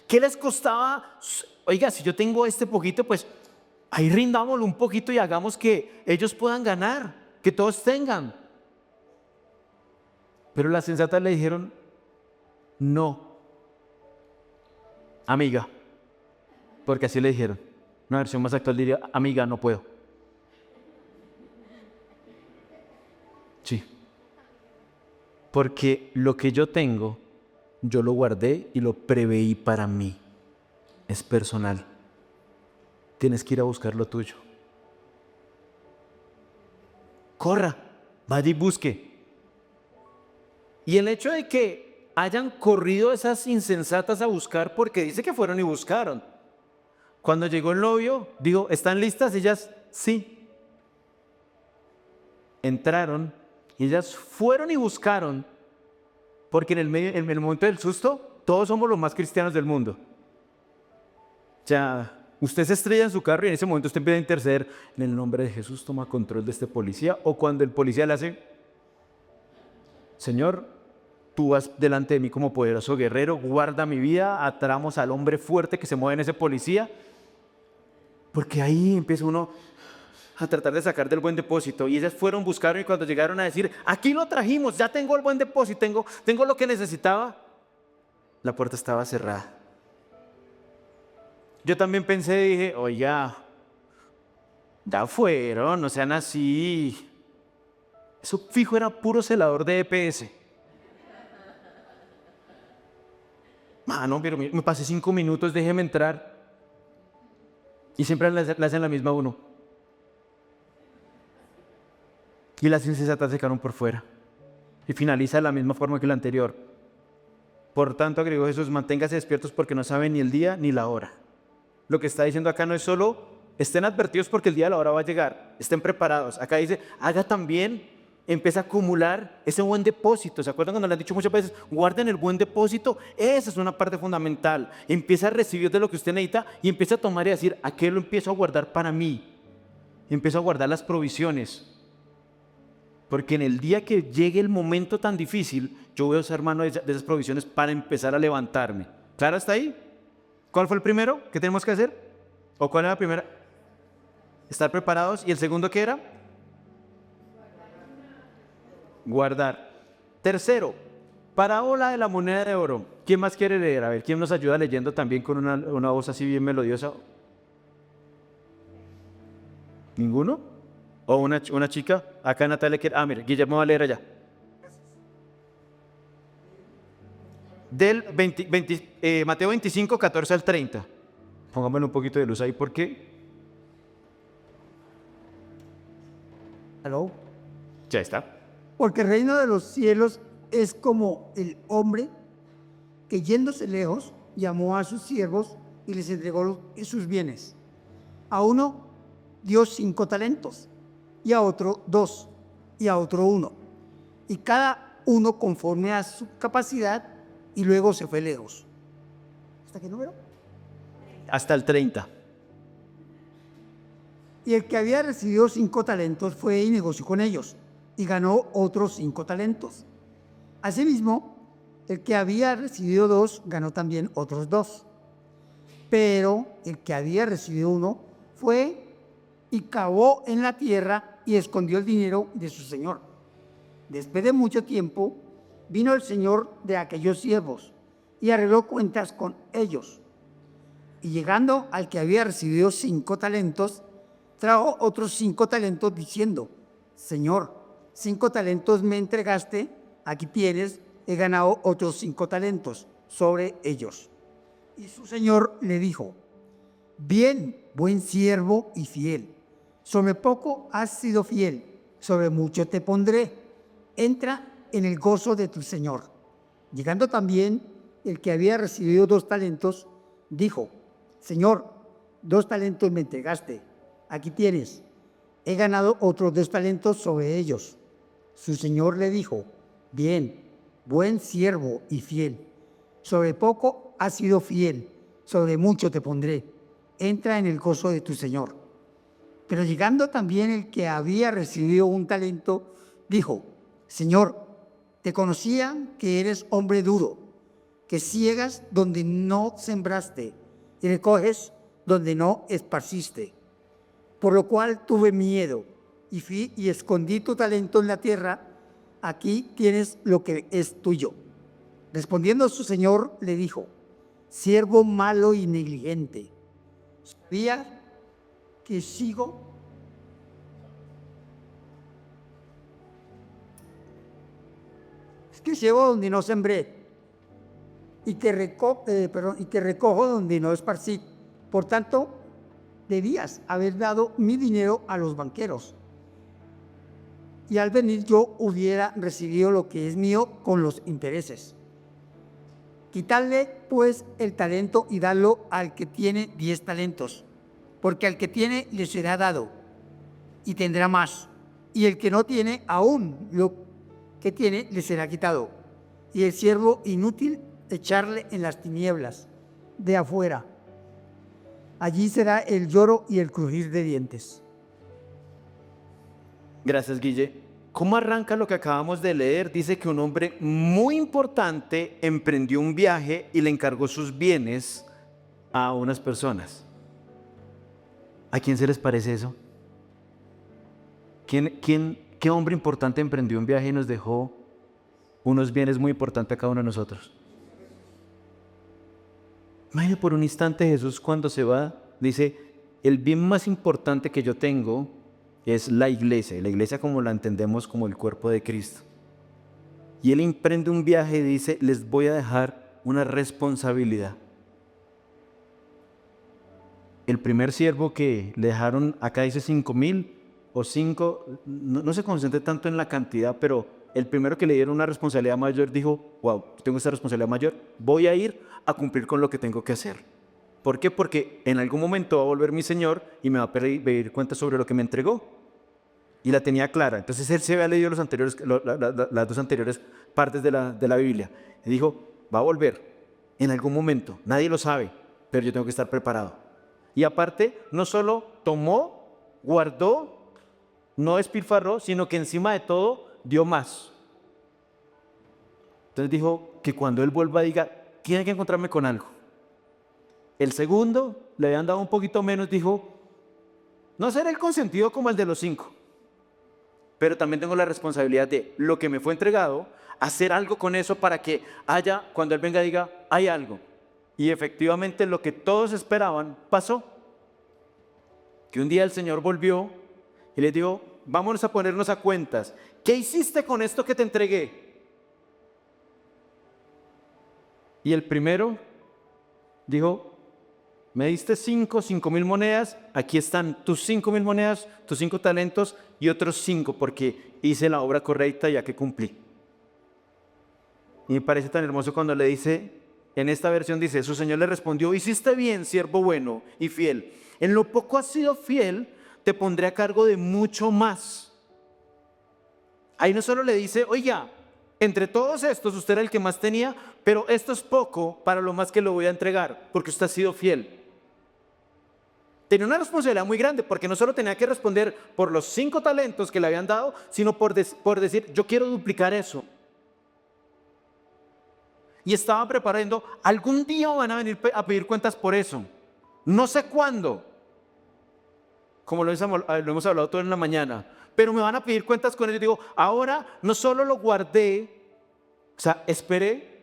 S1: ¿Qué les costaba? Oiga, si yo tengo este poquito, pues ahí rindámoslo un poquito y hagamos que ellos puedan ganar, que todos tengan. Pero las sensatas le dijeron, no, amiga, porque así le dijeron. Una versión más actual diría, amiga, no puedo. Sí. Porque lo que yo tengo, yo lo guardé y lo preveí para mí. Es personal. Tienes que ir a buscar lo tuyo. Corra, vaya y busque. Y el hecho de que hayan corrido esas insensatas a buscar, porque dice que fueron y buscaron. Cuando llegó el novio, dijo, ¿están listas? Ellas, sí. Entraron y ellas fueron y buscaron, porque en el momento del susto, todos somos los más cristianos del mundo. O sea, usted se estrella en su carro y en ese momento usted empieza a interceder, en el nombre de Jesús toma control de este policía, o cuando el policía le hace, Señor, tú vas delante de mí como poderoso guerrero, guarda mi vida, atramos al hombre fuerte que se mueve en ese policía, porque ahí empieza uno a tratar de sacar del buen depósito. Y ellas fueron, buscaron y cuando llegaron a decir, aquí lo trajimos, ya tengo el buen depósito, tengo lo que necesitaba, la puerta estaba cerrada. Yo también pensé, dije, oiga, Ya fueron, no sean así. Eso fijo era puro celador de EPS. Mano, pero me pasé 5 minutos, déjeme entrar. Y siempre le hacen la misma a uno. Y las insensatas se quedaron por fuera. Y finaliza de la misma forma que la anterior. Por tanto, agregó Jesús, manténgase despiertos porque no saben ni el día ni la hora. Lo que está diciendo acá no es solo estén advertidos porque el día de la hora va a llegar, estén preparados. Acá dice, haga también, empieza a acumular ese buen depósito. ¿Se acuerdan cuando le han dicho muchas veces, guarden el buen depósito? Esa es una parte fundamental. Empieza a recibir de lo que usted necesita y empieza a tomar y a decir, ¿a qué lo empiezo a guardar para mí? Empiezo a guardar las provisiones. Porque en el día que llegue el momento tan difícil, yo voy a usar mano de esas provisiones para empezar a levantarme. ¿Claro hasta ahí? ¿Cuál fue el primero? ¿Qué tenemos que hacer? ¿O cuál era la primera? Estar preparados. ¿Y el segundo qué era? Guardar. Tercero, parábola de la moneda de oro. ¿Quién más quiere leer? A ver, ¿quién nos ayuda leyendo también con una voz así bien melodiosa? ¿Ninguno? ¿O una chica? Acá Natalia quiere... mire, Guillermo va a leer allá. Del Mateo 25, 14 al 30. Pongámosle un poquito de luz ahí, ¿por qué?
S3: ¿Aló?
S1: Ya está.
S3: Porque el reino de los cielos es como el hombre que yéndose lejos llamó a sus siervos y les entregó sus bienes. A uno dio 5 talentos, y a otro 2, y a otro 1. Y cada uno conforme a su capacidad, y luego se fue lejos. ¿Hasta qué número?
S1: Hasta el 30.
S3: Y el que había recibido 5 talentos fue y negoció con ellos, y ganó otros 5 talentos. Asimismo, el que había recibido 2 ganó también otros 2. Pero el que había recibido 1 fue y cavó en la tierra y escondió el dinero de su señor. Después de mucho tiempo, vino el señor de aquellos siervos y arregló cuentas con ellos. Y llegando al que había recibido 5 talentos, trajo otros 5 talentos diciendo, Señor, 5 talentos me entregaste, aquí tienes, he ganado otros 5 talentos sobre ellos. Y su señor le dijo, bien, buen siervo y fiel. Sobre poco has sido fiel, sobre mucho te pondré. Entra en el gozo de tu señor. Llegando también el que había recibido 2 talentos, dijo, Señor, 2 talentos me entregaste, aquí tienes, he ganado otros 2 talentos sobre ellos. Su señor le dijo, bien, buen siervo y fiel. Sobre poco has sido fiel, sobre mucho te pondré. Entra en el gozo de tu señor. Pero llegando también el que había recibido 1 talento, dijo, Señor, te conocía que eres hombre duro, que ciegas donde no sembraste y recoges donde no esparciste. Por lo cual tuve miedo y fui y escondí tu talento en la tierra. Aquí tienes lo que es tuyo. Respondiendo su señor, le dijo, siervo malo y negligente, sabía que sigo es que llevo donde no sembré y que recojo donde no esparcí. Por tanto, debías haber dado mi dinero a los banqueros y al venir yo hubiera recibido lo que es mío con los intereses. Quitarle pues el talento y darlo al que tiene 10 talentos, porque al que tiene le será dado y tendrá más, y el que no tiene aún lo que tiene le será quitado. Y el siervo inútil echarle en las tinieblas de afuera. Allí será el lloro y el crujir de dientes.
S1: Gracias, Guille. ¿Cómo arranca lo que acabamos de leer? Dice que un hombre muy importante emprendió un viaje y le encargó sus bienes a unas personas. ¿A quién se les parece eso? ¿Qué hombre importante emprendió un viaje y nos dejó unos bienes muy importantes a cada uno de nosotros? Imagínate por un instante Jesús cuando se va, dice, el bien más importante que yo tengo es la iglesia como la entendemos como el cuerpo de Cristo. Y él emprende un viaje y dice, les voy a dejar una responsabilidad. El primer siervo que le dejaron, acá dice 5,000 o 5, no se concentre tanto en la cantidad, pero el primero que le dieron una responsabilidad mayor dijo, wow, tengo esta responsabilidad mayor, voy a ir a cumplir con lo que tengo que hacer. ¿Por qué? Porque en algún momento va a volver mi Señor y me va a pedir cuenta sobre lo que me entregó. Y la tenía clara. Entonces él se había leído las dos anteriores partes de la Biblia. Y dijo, va a volver en algún momento. Nadie lo sabe, pero yo tengo que estar preparado. Y aparte, no solo tomó, guardó, no despilfarró, sino que encima de todo dio más. Entonces dijo que cuando él vuelva diga, tiene que encontrarme con algo. El segundo, le habían dado un poquito menos, dijo, no seré el consentido como el de los 5, pero también tengo la responsabilidad de lo que me fue entregado, hacer algo con eso para que haya, cuando él venga diga, hay algo. Y efectivamente lo que todos esperaban pasó. Que un día el Señor volvió y les dijo, vámonos a ponernos a cuentas. ¿Qué hiciste con esto que te entregué? Y el primero dijo, me diste 5,000 monedas, aquí están tus 5,000 monedas, tus 5 talentos y otros 5 porque hice la obra correcta ya que cumplí. Y me parece tan hermoso cuando le dice, en esta versión dice, su Señor le respondió, hiciste bien, siervo bueno y fiel. En lo poco has sido fiel, te pondré a cargo de mucho más. Ahí no solo le dice, oiga, entre todos estos usted era el que más tenía, pero esto es poco para lo más que lo voy a entregar, porque usted ha sido fiel. Tenía una responsabilidad muy grande, porque no solo tenía que responder por los 5 talentos que le habían dado, sino por decir, yo quiero duplicar eso. Y estaba preparando, algún día van a venir a pedir cuentas por eso. No sé cuándo, como lo hemos hablado todo en la mañana, pero me van a pedir cuentas con ello. Digo, ahora no solo lo guardé, o sea, esperé,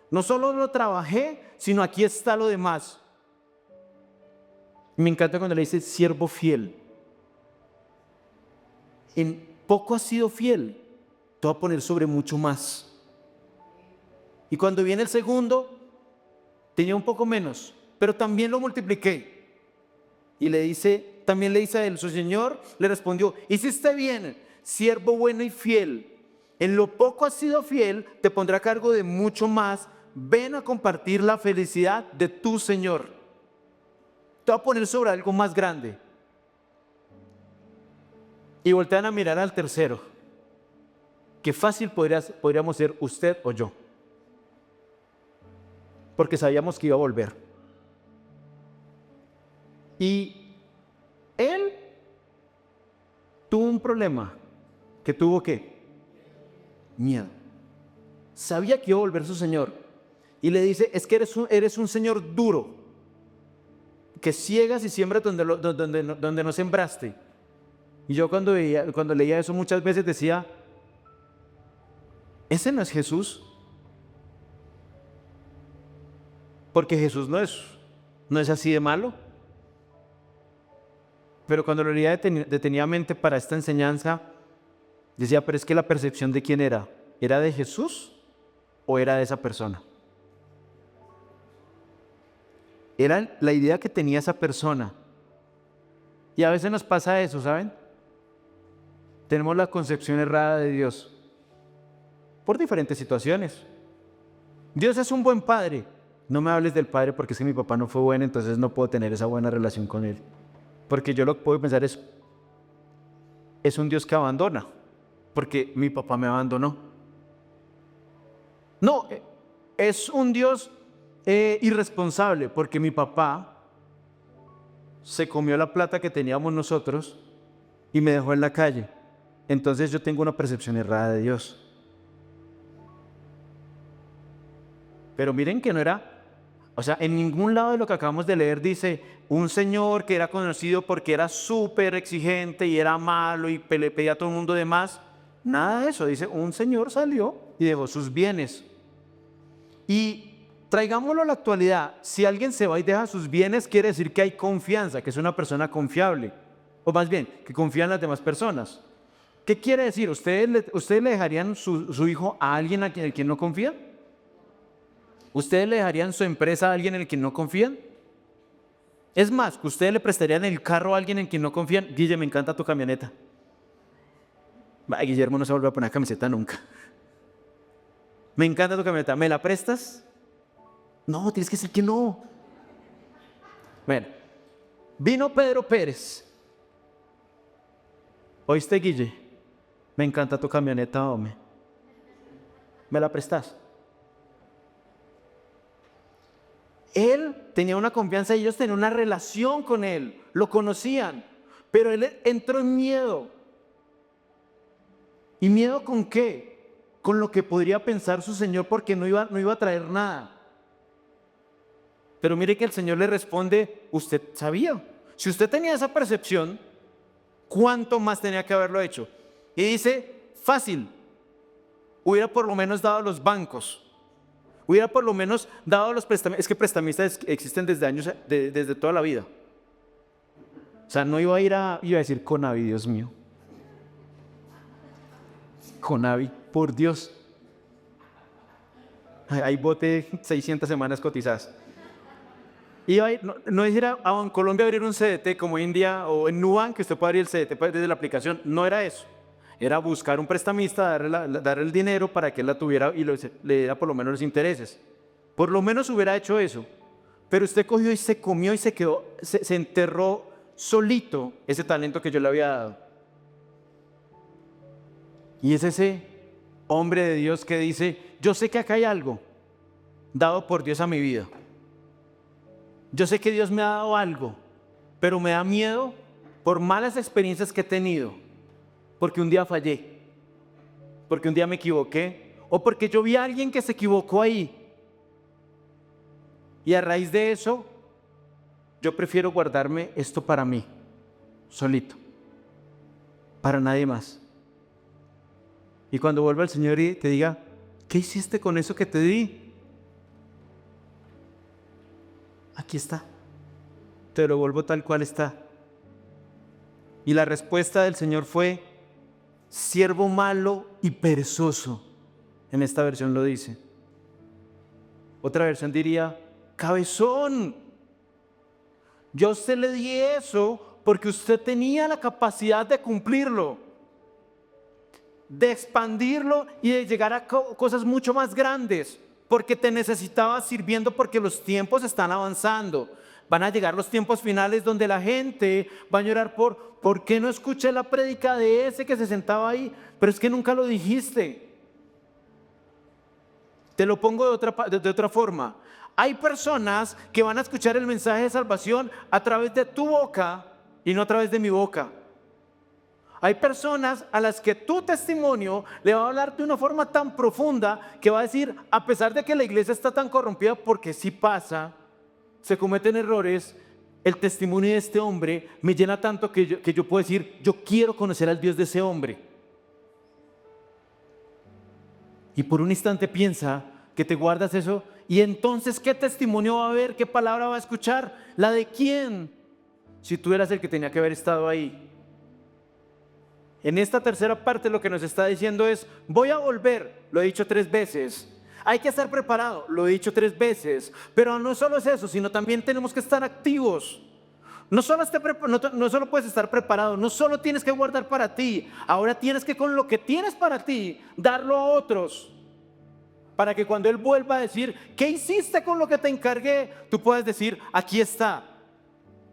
S1: no solo lo trabajé, sino aquí está lo demás. Me encanta cuando le dice siervo fiel. En poco has sido fiel, te voy a poner sobre mucho más. Y cuando viene el segundo, tenía un poco menos, pero también lo multipliqué. Y también le dice a él, su Señor le respondió, hiciste bien, siervo bueno y fiel. En lo poco has sido fiel, te pondré a cargo de mucho más. Ven a compartir la felicidad de tu Señor. Te voy a poner sobre algo más grande. Y voltean a mirar al tercero. Qué fácil podríamos ser usted o yo. Porque sabíamos que iba a volver. Y él tuvo un problema. ¿Que tuvo qué? Miedo. Sabía que iba a volver su Señor. Y le dice, es que eres un Señor duro, que ciegas y siembras donde no sembraste. Y yo cuando leía eso muchas veces decía, ¿ese no es Jesús? Porque Jesús no es así de malo. Pero cuando lo leía detenidamente para esta enseñanza, decía, pero es que la percepción de quién era de Jesús o era de esa persona. Era la idea que tenía esa persona. Y a veces nos pasa eso, ¿saben? Tenemos la concepción errada de Dios por diferentes situaciones. Dios es un buen padre. No me hables del padre porque es que mi papá no fue bueno, entonces no puedo tener esa buena relación con él. Porque yo lo que puedo pensar es un Dios que abandona, porque mi papá me abandonó. No, es un Dios irresponsable, porque mi papá se comió la plata que teníamos nosotros y me dejó en la calle. Entonces yo tengo una percepción errada de Dios. Pero miren que no era, o sea, en ningún lado de lo que acabamos de leer dice un señor que era conocido porque era súper exigente y era malo y le pedía a todo el mundo de más. Nada de eso, dice un señor salió y dejó sus bienes. Y traigámoslo a la actualidad. Si alguien se va y deja sus bienes, quiere decir que hay confianza, que es una persona confiable. O más bien, que confía en las demás personas. ¿Qué quiere decir? ¿Ustedes le dejarían su hijo a alguien en el quien no confían? ¿Ustedes le dejarían su empresa a alguien en el quien no confían? Es más, ¿ustedes le prestarían el carro a alguien en quien no confían? Guille, me encanta tu camioneta. Guillermo no se vuelve a poner camiseta nunca. Me encanta tu camioneta. ¿Me la prestas? No, tienes que decir que no. Bueno, vino Pedro Pérez. ¿Oíste, Guille? Me encanta tu camioneta, hombre. ¿Me la prestas? Él tenía una confianza y ellos tenían una relación con él. Lo conocían. Pero él entró en miedo. ¿Y miedo con qué? Con lo que podría pensar su Señor, porque no iba a traer nada. Pero mire que el Señor le responde, usted sabía. Si usted tenía esa percepción, ¿cuánto más tenía que haberlo hecho? Y dice, fácil, hubiera por lo menos dado a los bancos, hubiera por lo menos dado a los prestamistas. Es que prestamistas existen desde años, desde toda la vida. O sea, no iba a iba a decir Conavi, Dios mío. Conavi, por Dios. Ahí boté 600 semanas cotizadas. Iba a ir, no es ir a Colombia a abrir un CDT como hoy en día, o en Nubank, que usted puede abrir el CDT desde la aplicación. No era eso. Era buscar un prestamista, darle el dinero para que él la tuviera y le diera por lo menos los intereses. Por lo menos hubiera hecho eso. Pero usted cogió y se comió y se quedó, se enterró solito ese talento que yo le había dado. Y es ese hombre de Dios que dice, yo sé que acá hay algo dado por Dios a mi vida. Yo sé que Dios me ha dado algo, pero me da miedo por malas experiencias que he tenido, porque un día fallé, porque un día me equivoqué, o porque yo vi a alguien que se equivocó ahí. Y a raíz de eso, yo prefiero guardarme esto para mí, solito, para nadie más. Y cuando vuelva el Señor y te diga, ¿qué hiciste con eso que te di? Aquí está, te lo vuelvo tal cual está. Y la respuesta del Señor fue, siervo malo y perezoso. En esta versión lo dice. Otra versión diría, cabezón. Yo a usted le di eso porque usted tenía la capacidad de cumplirlo, de expandirlo y de llegar a cosas mucho más grandes. Porque te necesitaba sirviendo, porque los tiempos están avanzando. Van a llegar los tiempos finales donde la gente va a llorar ¿por qué no escuché la prédica de ese que se sentaba ahí? Pero es que nunca lo dijiste. Te lo pongo de otra forma. Hay personas que van a escuchar el mensaje de salvación a través de tu boca y no a través de mi boca. Hay personas a las que tu testimonio le va a hablar de una forma tan profunda que va a decir, a pesar de que la iglesia está tan corrompida, porque sí pasa, se cometen errores, el testimonio de este hombre me llena tanto que yo puedo decir, yo quiero conocer al Dios de ese hombre. Y por un instante piensa que te guardas eso, y entonces ¿qué testimonio va a haber? ¿Qué palabra va a escuchar? ¿La de quién? Si tú eras el que tenía que haber estado ahí. En esta tercera parte lo que nos está diciendo es, voy a volver, lo he dicho 3 veces, hay que estar preparado, lo he dicho 3 veces, pero no solo es eso, sino también tenemos que estar activos. No solo puedes estar preparado, no solo tienes que guardar para ti, ahora tienes que con lo que tienes para ti, darlo a otros, para que cuando Él vuelva a decir, ¿qué hiciste con lo que te encargué? Tú puedas decir, aquí está,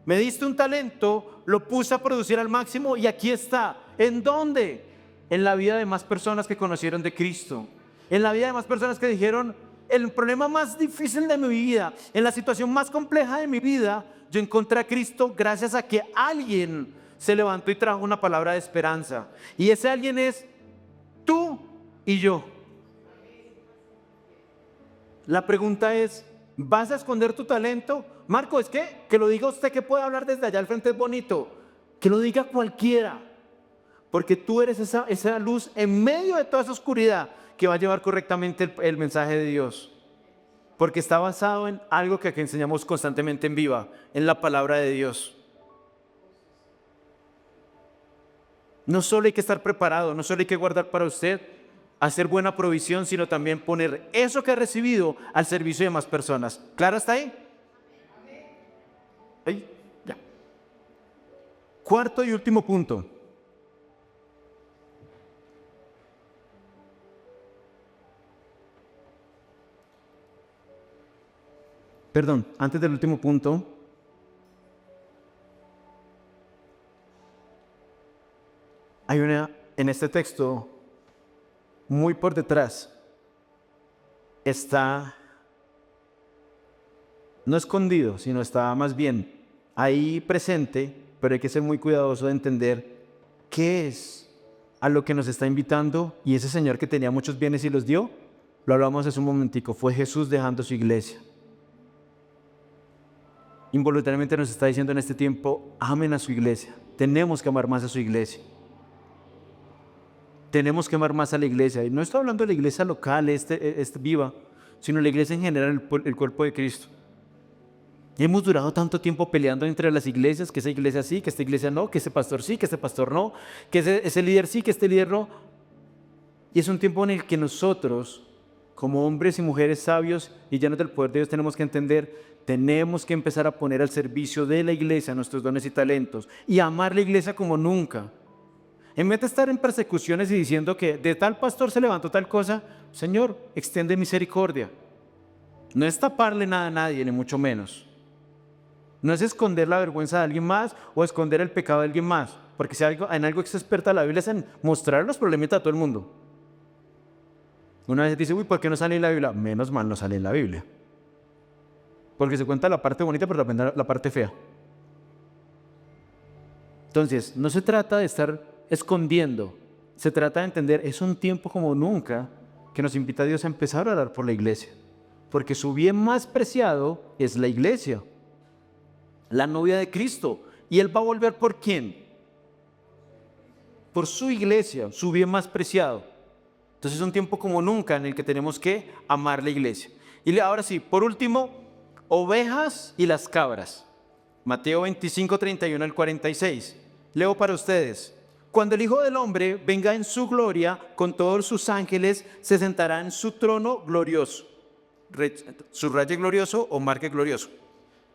S1: me diste un talento, lo puse a producir al máximo y aquí está. ¿En dónde? En la vida de más personas que conocieron de Cristo. En la vida de más personas que dijeron, el problema más difícil de mi vida, en la situación más compleja de mi vida, yo encontré a Cristo gracias a que alguien se levantó y trajo una palabra de esperanza. Y ese alguien es tú y yo. La pregunta es, ¿vas a esconder tu talento? Marco, es que lo diga usted, que puede hablar desde allá al frente es bonito. Que lo diga cualquiera. Porque tú eres esa luz en medio de toda esa oscuridad que va a llevar correctamente el mensaje de Dios. porque está basado en algo que aquí enseñamos constantemente en Viva, en la palabra de Dios. No solo hay que estar preparado, no solo hay que guardar para usted, hacer buena provisión, sino también poner eso que ha recibido al servicio de más personas. ¿Claro está ahí? Ahí, ya. Cuarto y último punto. Perdón, antes del último punto, hay en este texto, muy por detrás, está, no escondido, sino está más bien ahí presente, pero hay que ser muy cuidadoso de entender qué es a lo que nos está invitando. Y ese Señor que tenía muchos bienes y los dio, lo hablamos hace un momentico, fue Jesús dejando su iglesia. Involuntariamente nos está diciendo en este tiempo, amen a su iglesia. Tenemos que amar más a su iglesia. Tenemos que amar más a la iglesia. Y no estoy hablando de la iglesia local, Viva, sino la iglesia en general, el cuerpo de Cristo. Y hemos durado tanto tiempo peleando entre las iglesias, que esa iglesia sí, que esta iglesia no, que ese pastor sí, que este pastor no, que ese líder sí, que este líder no. Y es un tiempo en el que nosotros, como hombres y mujeres sabios y llenos del poder de Dios, tenemos que entender, tenemos que empezar a poner al servicio de la iglesia nuestros dones y talentos y amar la iglesia como nunca. En vez de estar en persecuciones y diciendo que de tal pastor se levantó tal cosa, Señor, extiende misericordia. No es taparle nada a nadie, ni mucho menos. No es esconder la vergüenza de alguien más o esconder el pecado de alguien más, porque si en algo que es experta la Biblia es en mostrar los problemas a todo el mundo. Una vez dice, uy, ¿por qué no sale en la Biblia? Menos mal no sale en la Biblia. Porque se cuenta la parte bonita, pero también la parte fea. Entonces, no se trata de estar escondiendo, se trata de entender, es un tiempo como nunca que nos invita a Dios a empezar a orar por la iglesia, porque su bien más preciado es la iglesia, la novia de Cristo, y Él va a volver ¿por quién? Por su iglesia, su bien más preciado. Entonces es un tiempo como nunca en el que tenemos que amar la iglesia. Y ahora sí, por último, ovejas y las cabras. Mateo 25, 31 al 46. Leo para ustedes. Cuando el Hijo del Hombre venga en su gloria con todos sus ángeles, se sentará en su trono glorioso. Subraye glorioso o marque glorioso.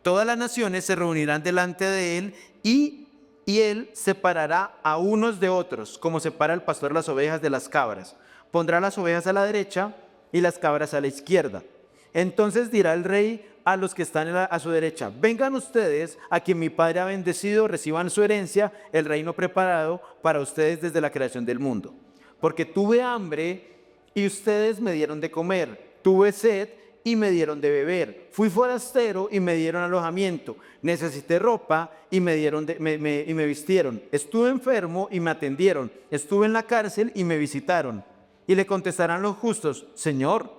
S1: Todas las naciones se reunirán delante de él y él separará a unos de otros, como separa el pastor las ovejas de las cabras. Pondrá las ovejas a la derecha y las cabras a la izquierda. Entonces dirá el rey a los que están a su derecha, vengan ustedes a quien mi Padre ha bendecido, reciban su herencia, el reino preparado para ustedes desde la creación del mundo. Porque tuve hambre y ustedes me dieron de comer, tuve sed y me dieron de beber, fui forastero y me dieron alojamiento, necesité ropa y me vistieron, estuve enfermo y me atendieron, estuve en la cárcel y me visitaron. Y le contestarán los justos, Señor,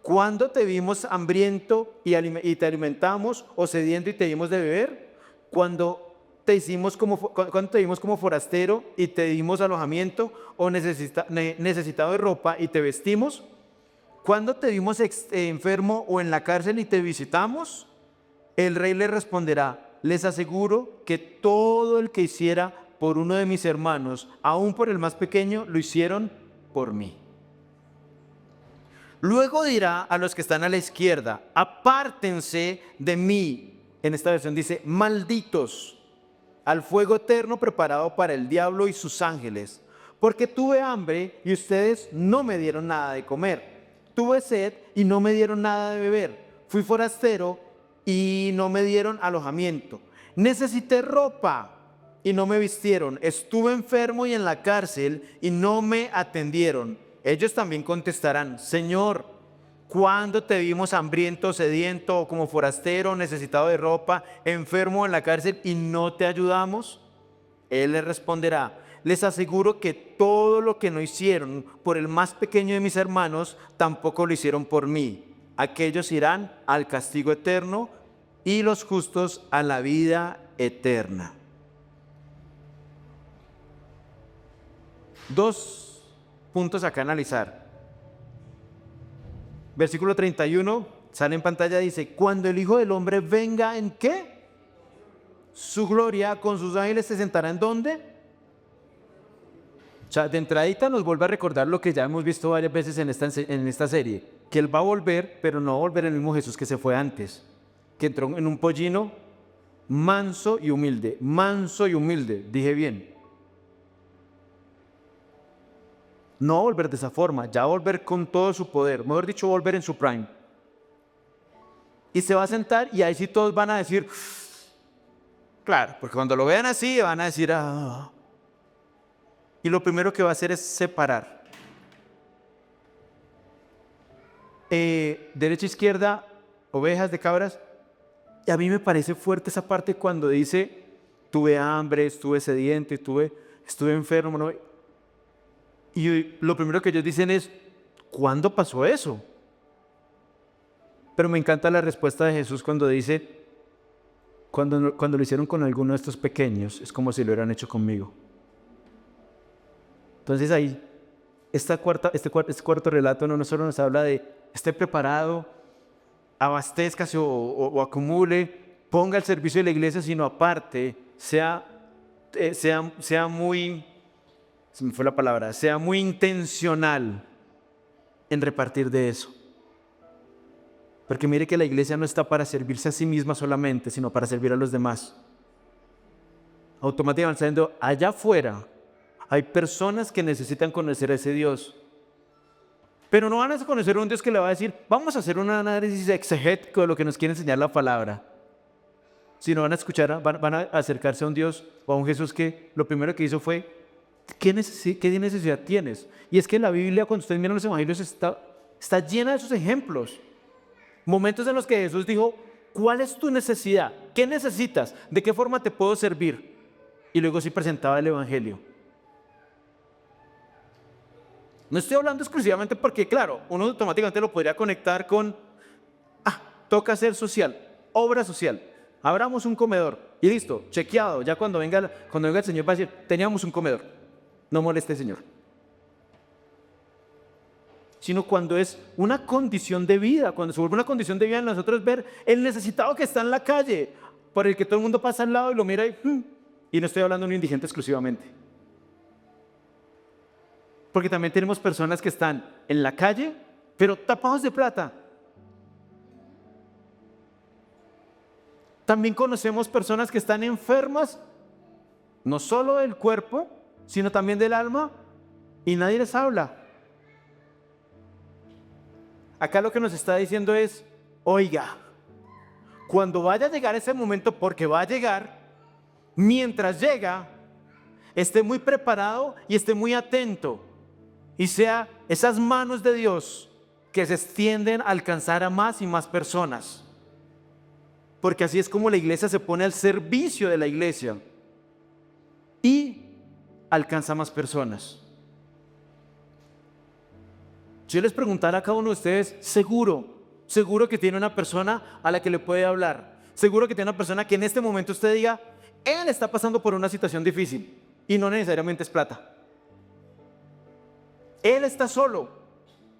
S1: ¿cuándo te vimos hambriento y te alimentamos, o sediento y te dimos de beber? ¿Cuando te vimos como forastero y te dimos alojamiento, o necesitado de ropa y te vestimos? ¿Cuándo te vimos enfermo o en la cárcel y te visitamos? El rey le responderá, les aseguro que todo el que hiciera por uno de mis hermanos, aun por el más pequeño, lo hicieron por mí. Luego dirá a los que están a la izquierda, apártense de mí. En esta versión dice, malditos, al fuego eterno preparado para el diablo y sus ángeles, porque tuve hambre y ustedes no me dieron nada de comer. Tuve sed y no me dieron nada de beber. Fui forastero y no me dieron alojamiento. Necesité ropa y no me vistieron. Estuve enfermo y en la cárcel y no me atendieron. Ellos también contestarán, Señor, ¿cuándo te vimos hambriento, sediento, o como forastero, necesitado de ropa, enfermo en la cárcel y no te ayudamos? Él les responderá, les aseguro que todo lo que no hicieron por el más pequeño de mis hermanos, tampoco lo hicieron por mí. Aquellos irán al castigo eterno y los justos a la vida eterna. Dos puntos acá a analizar. Versículo 31, sale en pantalla, dice, cuando el Hijo del Hombre venga, ¿en qué? Su gloria, con sus ángeles se sentará ¿en dónde? O sea, de entradita nos vuelve a recordar lo que ya hemos visto varias veces en esta serie, que Él va a volver, pero no va a volver el mismo Jesús que se fue antes, que entró en un pollino manso y humilde, dije bien. No va a volver de esa forma, ya va a volver con todo su poder, mejor dicho, va a volver en su prime. Y se va a sentar y ahí sí todos van a decir, claro, porque cuando lo vean así van a decir, ah. Y lo primero que va a hacer es separar. Derecha, izquierda, ovejas de cabras. Y a mí me parece fuerte esa parte cuando dice, tuve hambre, estuve sediento, estuve enfermo, ¿no? Y lo primero que ellos dicen es, ¿cuándo pasó eso? Pero me encanta la respuesta de Jesús cuando dice, cuando lo hicieron con alguno de estos pequeños, es como si lo hubieran hecho conmigo. Entonces ahí, este cuarto relato no solo nos habla de, esté preparado, abastezcase o acumule, ponga al servicio de la iglesia, sino aparte, sea muy, se me fue la palabra, sea muy intencional en repartir de eso. Porque mire que la iglesia no está para servirse a sí misma solamente, sino para servir a los demás. Automáticamente sabiendo, allá afuera hay personas que necesitan conocer a ese Dios. Pero no van a conocer a un Dios que le va a decir, vamos a hacer un análisis exegético de lo que nos quiere enseñar la palabra. Sino van a escuchar, van a acercarse a un Dios o a un Jesús que lo primero que hizo fue, ¿qué necesidad tienes? Y es que la Biblia, cuando ustedes miran los evangelios, está llena de esos ejemplos. Momentos en los que Jesús dijo, ¿cuál es tu necesidad? ¿Qué necesitas? ¿De qué forma te puedo servir? Y luego sí presentaba el evangelio. No estoy hablando exclusivamente porque, claro, uno automáticamente lo podría conectar con, toca hacer social, obra social. Abramos un comedor y listo, chequeado. Ya cuando venga el Señor va a decir, teníamos un comedor. No moleste, Señor. Sino cuando es una condición de vida, cuando se vuelve una condición de vida en nosotros ver el necesitado que está en la calle, por el que todo el mundo pasa al lado y lo mira y no estoy hablando de un indigente exclusivamente. Porque también tenemos personas que están en la calle, pero tapados de plata. También conocemos personas que están enfermas, no solo del cuerpo, sino también del alma, y nadie les habla. Acá lo que nos está diciendo es, oiga, cuando vaya a llegar ese momento, porque va a llegar, mientras llega, esté muy preparado y esté muy atento, y sea esas manos de Dios que se extienden a alcanzar a más y más personas. Porque así es como la iglesia se pone al servicio de la iglesia y alcanza a más personas. Si yo les preguntara a cada uno de ustedes, seguro que tiene una persona a la que le puede hablar, seguro que tiene una persona que en este momento usted diga, él está pasando por una situación difícil y no necesariamente es plata. Él está solo,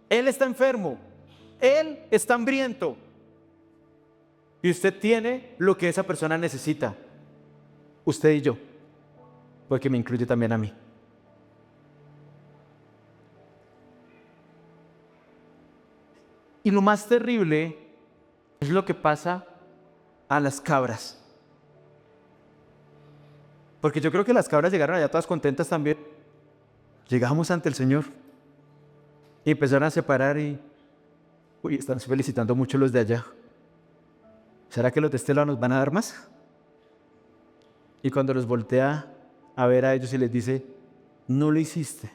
S1: él está enfermo, él está hambriento. Y usted tiene lo que esa persona necesita. Usted y yo. Porque me incluye también a mí. Y lo más terrible es lo que pasa a las cabras. Porque yo creo que las cabras llegaron allá todas contentas también. Llegamos ante el Señor. Y empezaron a separar y... están felicitando mucho los de allá. ¿Será que los de este lado nos van a dar más? Y cuando los voltea a ver a ellos y les dice, no lo hiciste.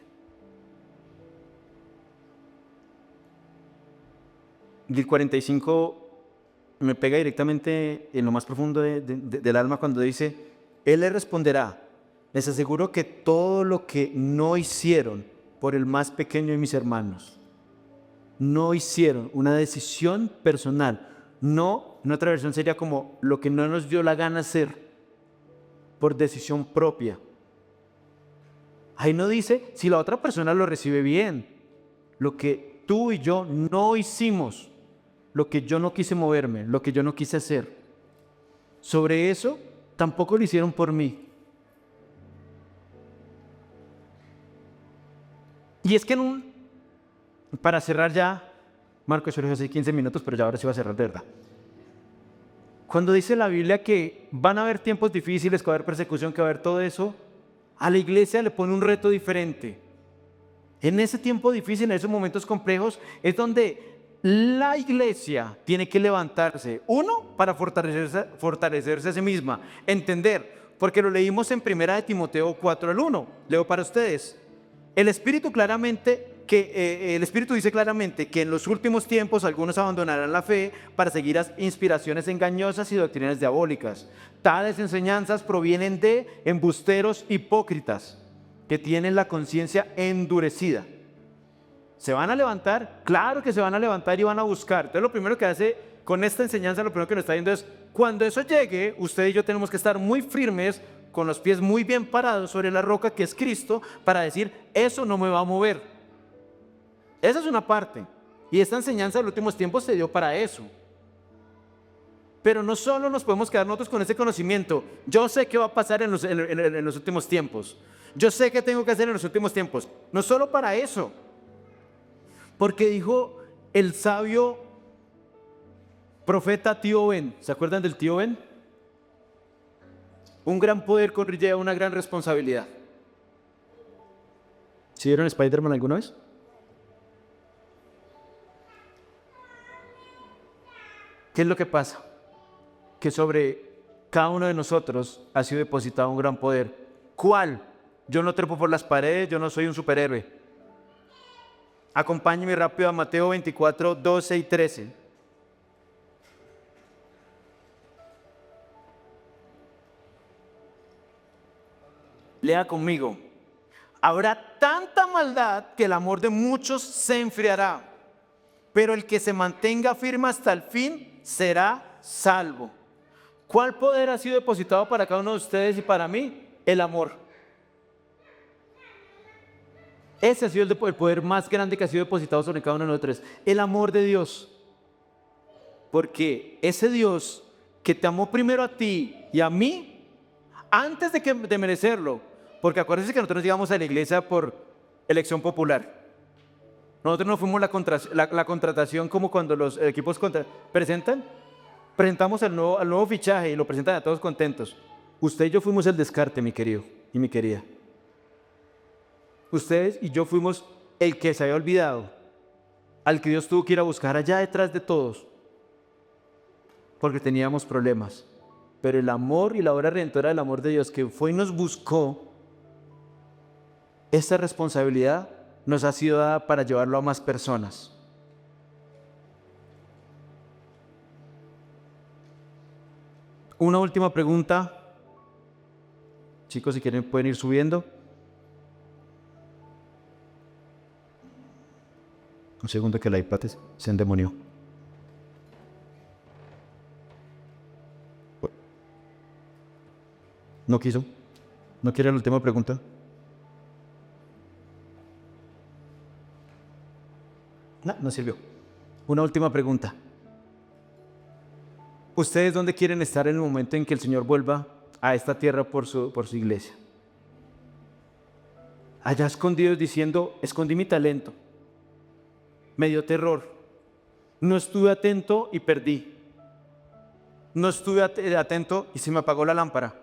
S1: Y el 45 me pega directamente en lo más profundo del alma cuando dice, Él le responderá, les aseguro que todo lo que no hicieron por el más pequeño de mis hermanos, no hicieron una decisión personal, no, en otra versión sería como lo que no nos dio la gana hacer por decisión propia. Ahí no dice si la otra persona lo recibe bien, lo que tú y yo no hicimos lo que yo no quise moverme, lo que yo no quise hacer. Sobre eso, tampoco lo hicieron por mí. Y es que para cerrar ya, Marco, eso lo dije hace 15 minutos, pero ya ahora sí va a cerrar de verdad. Cuando dice la Biblia que van a haber tiempos difíciles, que va a haber persecución, que va a haber todo eso, a la iglesia le pone un reto diferente. En ese tiempo difícil, en esos momentos complejos, es donde la iglesia tiene que levantarse. Uno, para fortalecerse a sí misma, entender, porque lo leímos en 1 Timoteo 4:1. Leo para ustedes. El Espíritu dice claramente que en los últimos tiempos algunos abandonarán la fe para seguir inspiraciones engañosas y doctrinas diabólicas. Tales enseñanzas provienen de embusteros hipócritas que tienen la conciencia endurecida. ¿Se van a levantar? Claro que se van a levantar y van a buscar. Entonces lo primero que hace con esta enseñanza, lo primero que nos está diciendo es, cuando eso llegue, usted y yo tenemos que estar muy firmes, con los pies muy bien parados sobre la roca que es Cristo, para decir, eso no me va a mover. Esa es una parte. Y esta enseñanza de los últimos tiempos se dio para eso. Pero no solo nos podemos quedar nosotros con ese conocimiento. Yo sé qué va a pasar en los últimos tiempos. Yo sé qué tengo que hacer en los últimos tiempos. No solo para eso. Porque dijo el sabio profeta Tío Ben. ¿Se acuerdan del Tío Ben? Un gran poder conlleva una gran responsabilidad. ¿Sí vieron Spider-Man alguna vez? ¿Qué es lo que pasa? Que sobre cada uno de nosotros ha sido depositado un gran poder. ¿Cuál? Yo no trepo por las paredes, yo no soy un superhéroe. Acompáñenme rápido a Mateo 24, 12 y 13. Lea conmigo. Habrá tanta maldad que el amor de muchos se enfriará, pero el que se mantenga firme hasta el fin será salvo. ¿Cuál poder ha sido depositado para cada uno de ustedes y para mí? El amor. Ese ha sido el poder más grande que ha sido depositado sobre cada uno de nosotros. El amor de Dios. Porque ese Dios que te amó primero a ti y a mí, antes de merecerlo, porque acuérdense que nosotros llegamos a la iglesia por elección popular. Nosotros no fuimos la contratación como cuando los equipos presentamos al nuevo fichaje y lo presentan a todos contentos. Usted y yo fuimos el descarte, mi querido y mi querida. Ustedes y yo fuimos el que se había olvidado, al que Dios tuvo que ir a buscar allá detrás de todos, porque teníamos problemas. Pero el amor y la obra redentora del amor de Dios que fue y nos buscó, esta responsabilidad nos ha sido dada para llevarlo a más personas. Una última pregunta. Chicos, si quieren pueden ir subiendo. Un segundo que el iPad se endemonió. ¿No quiso? ¿No quiere la última pregunta? No sirvió. Una última pregunta. ¿Ustedes dónde quieren estar en el momento en que el Señor vuelva a esta tierra por su iglesia? Allá escondidos diciendo, escondí mi talento, me dio terror, no estuve atento y perdí, no estuve atento y se me apagó la lámpara.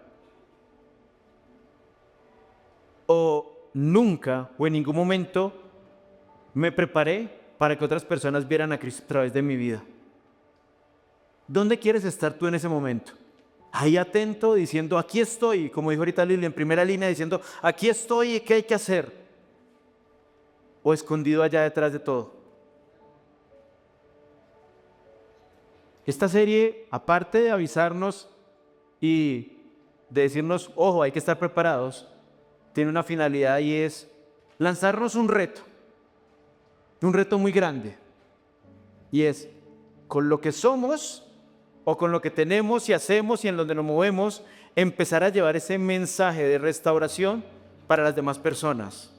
S1: O nunca o en ningún momento me preparé para que otras personas vieran a Cristo a través de mi vida. ¿Dónde quieres estar tú en ese momento? Ahí atento, diciendo, aquí estoy, como dijo ahorita Lili, en primera línea, diciendo, aquí estoy, ¿qué hay que hacer? O escondido allá detrás de todo. Esta serie, aparte de avisarnos y de decirnos, ojo, hay que estar preparados, tiene una finalidad y es lanzarnos un reto muy grande. Y es, con lo que somos o con lo que tenemos y hacemos y en donde nos movemos, empezar a llevar ese mensaje de restauración para las demás personas.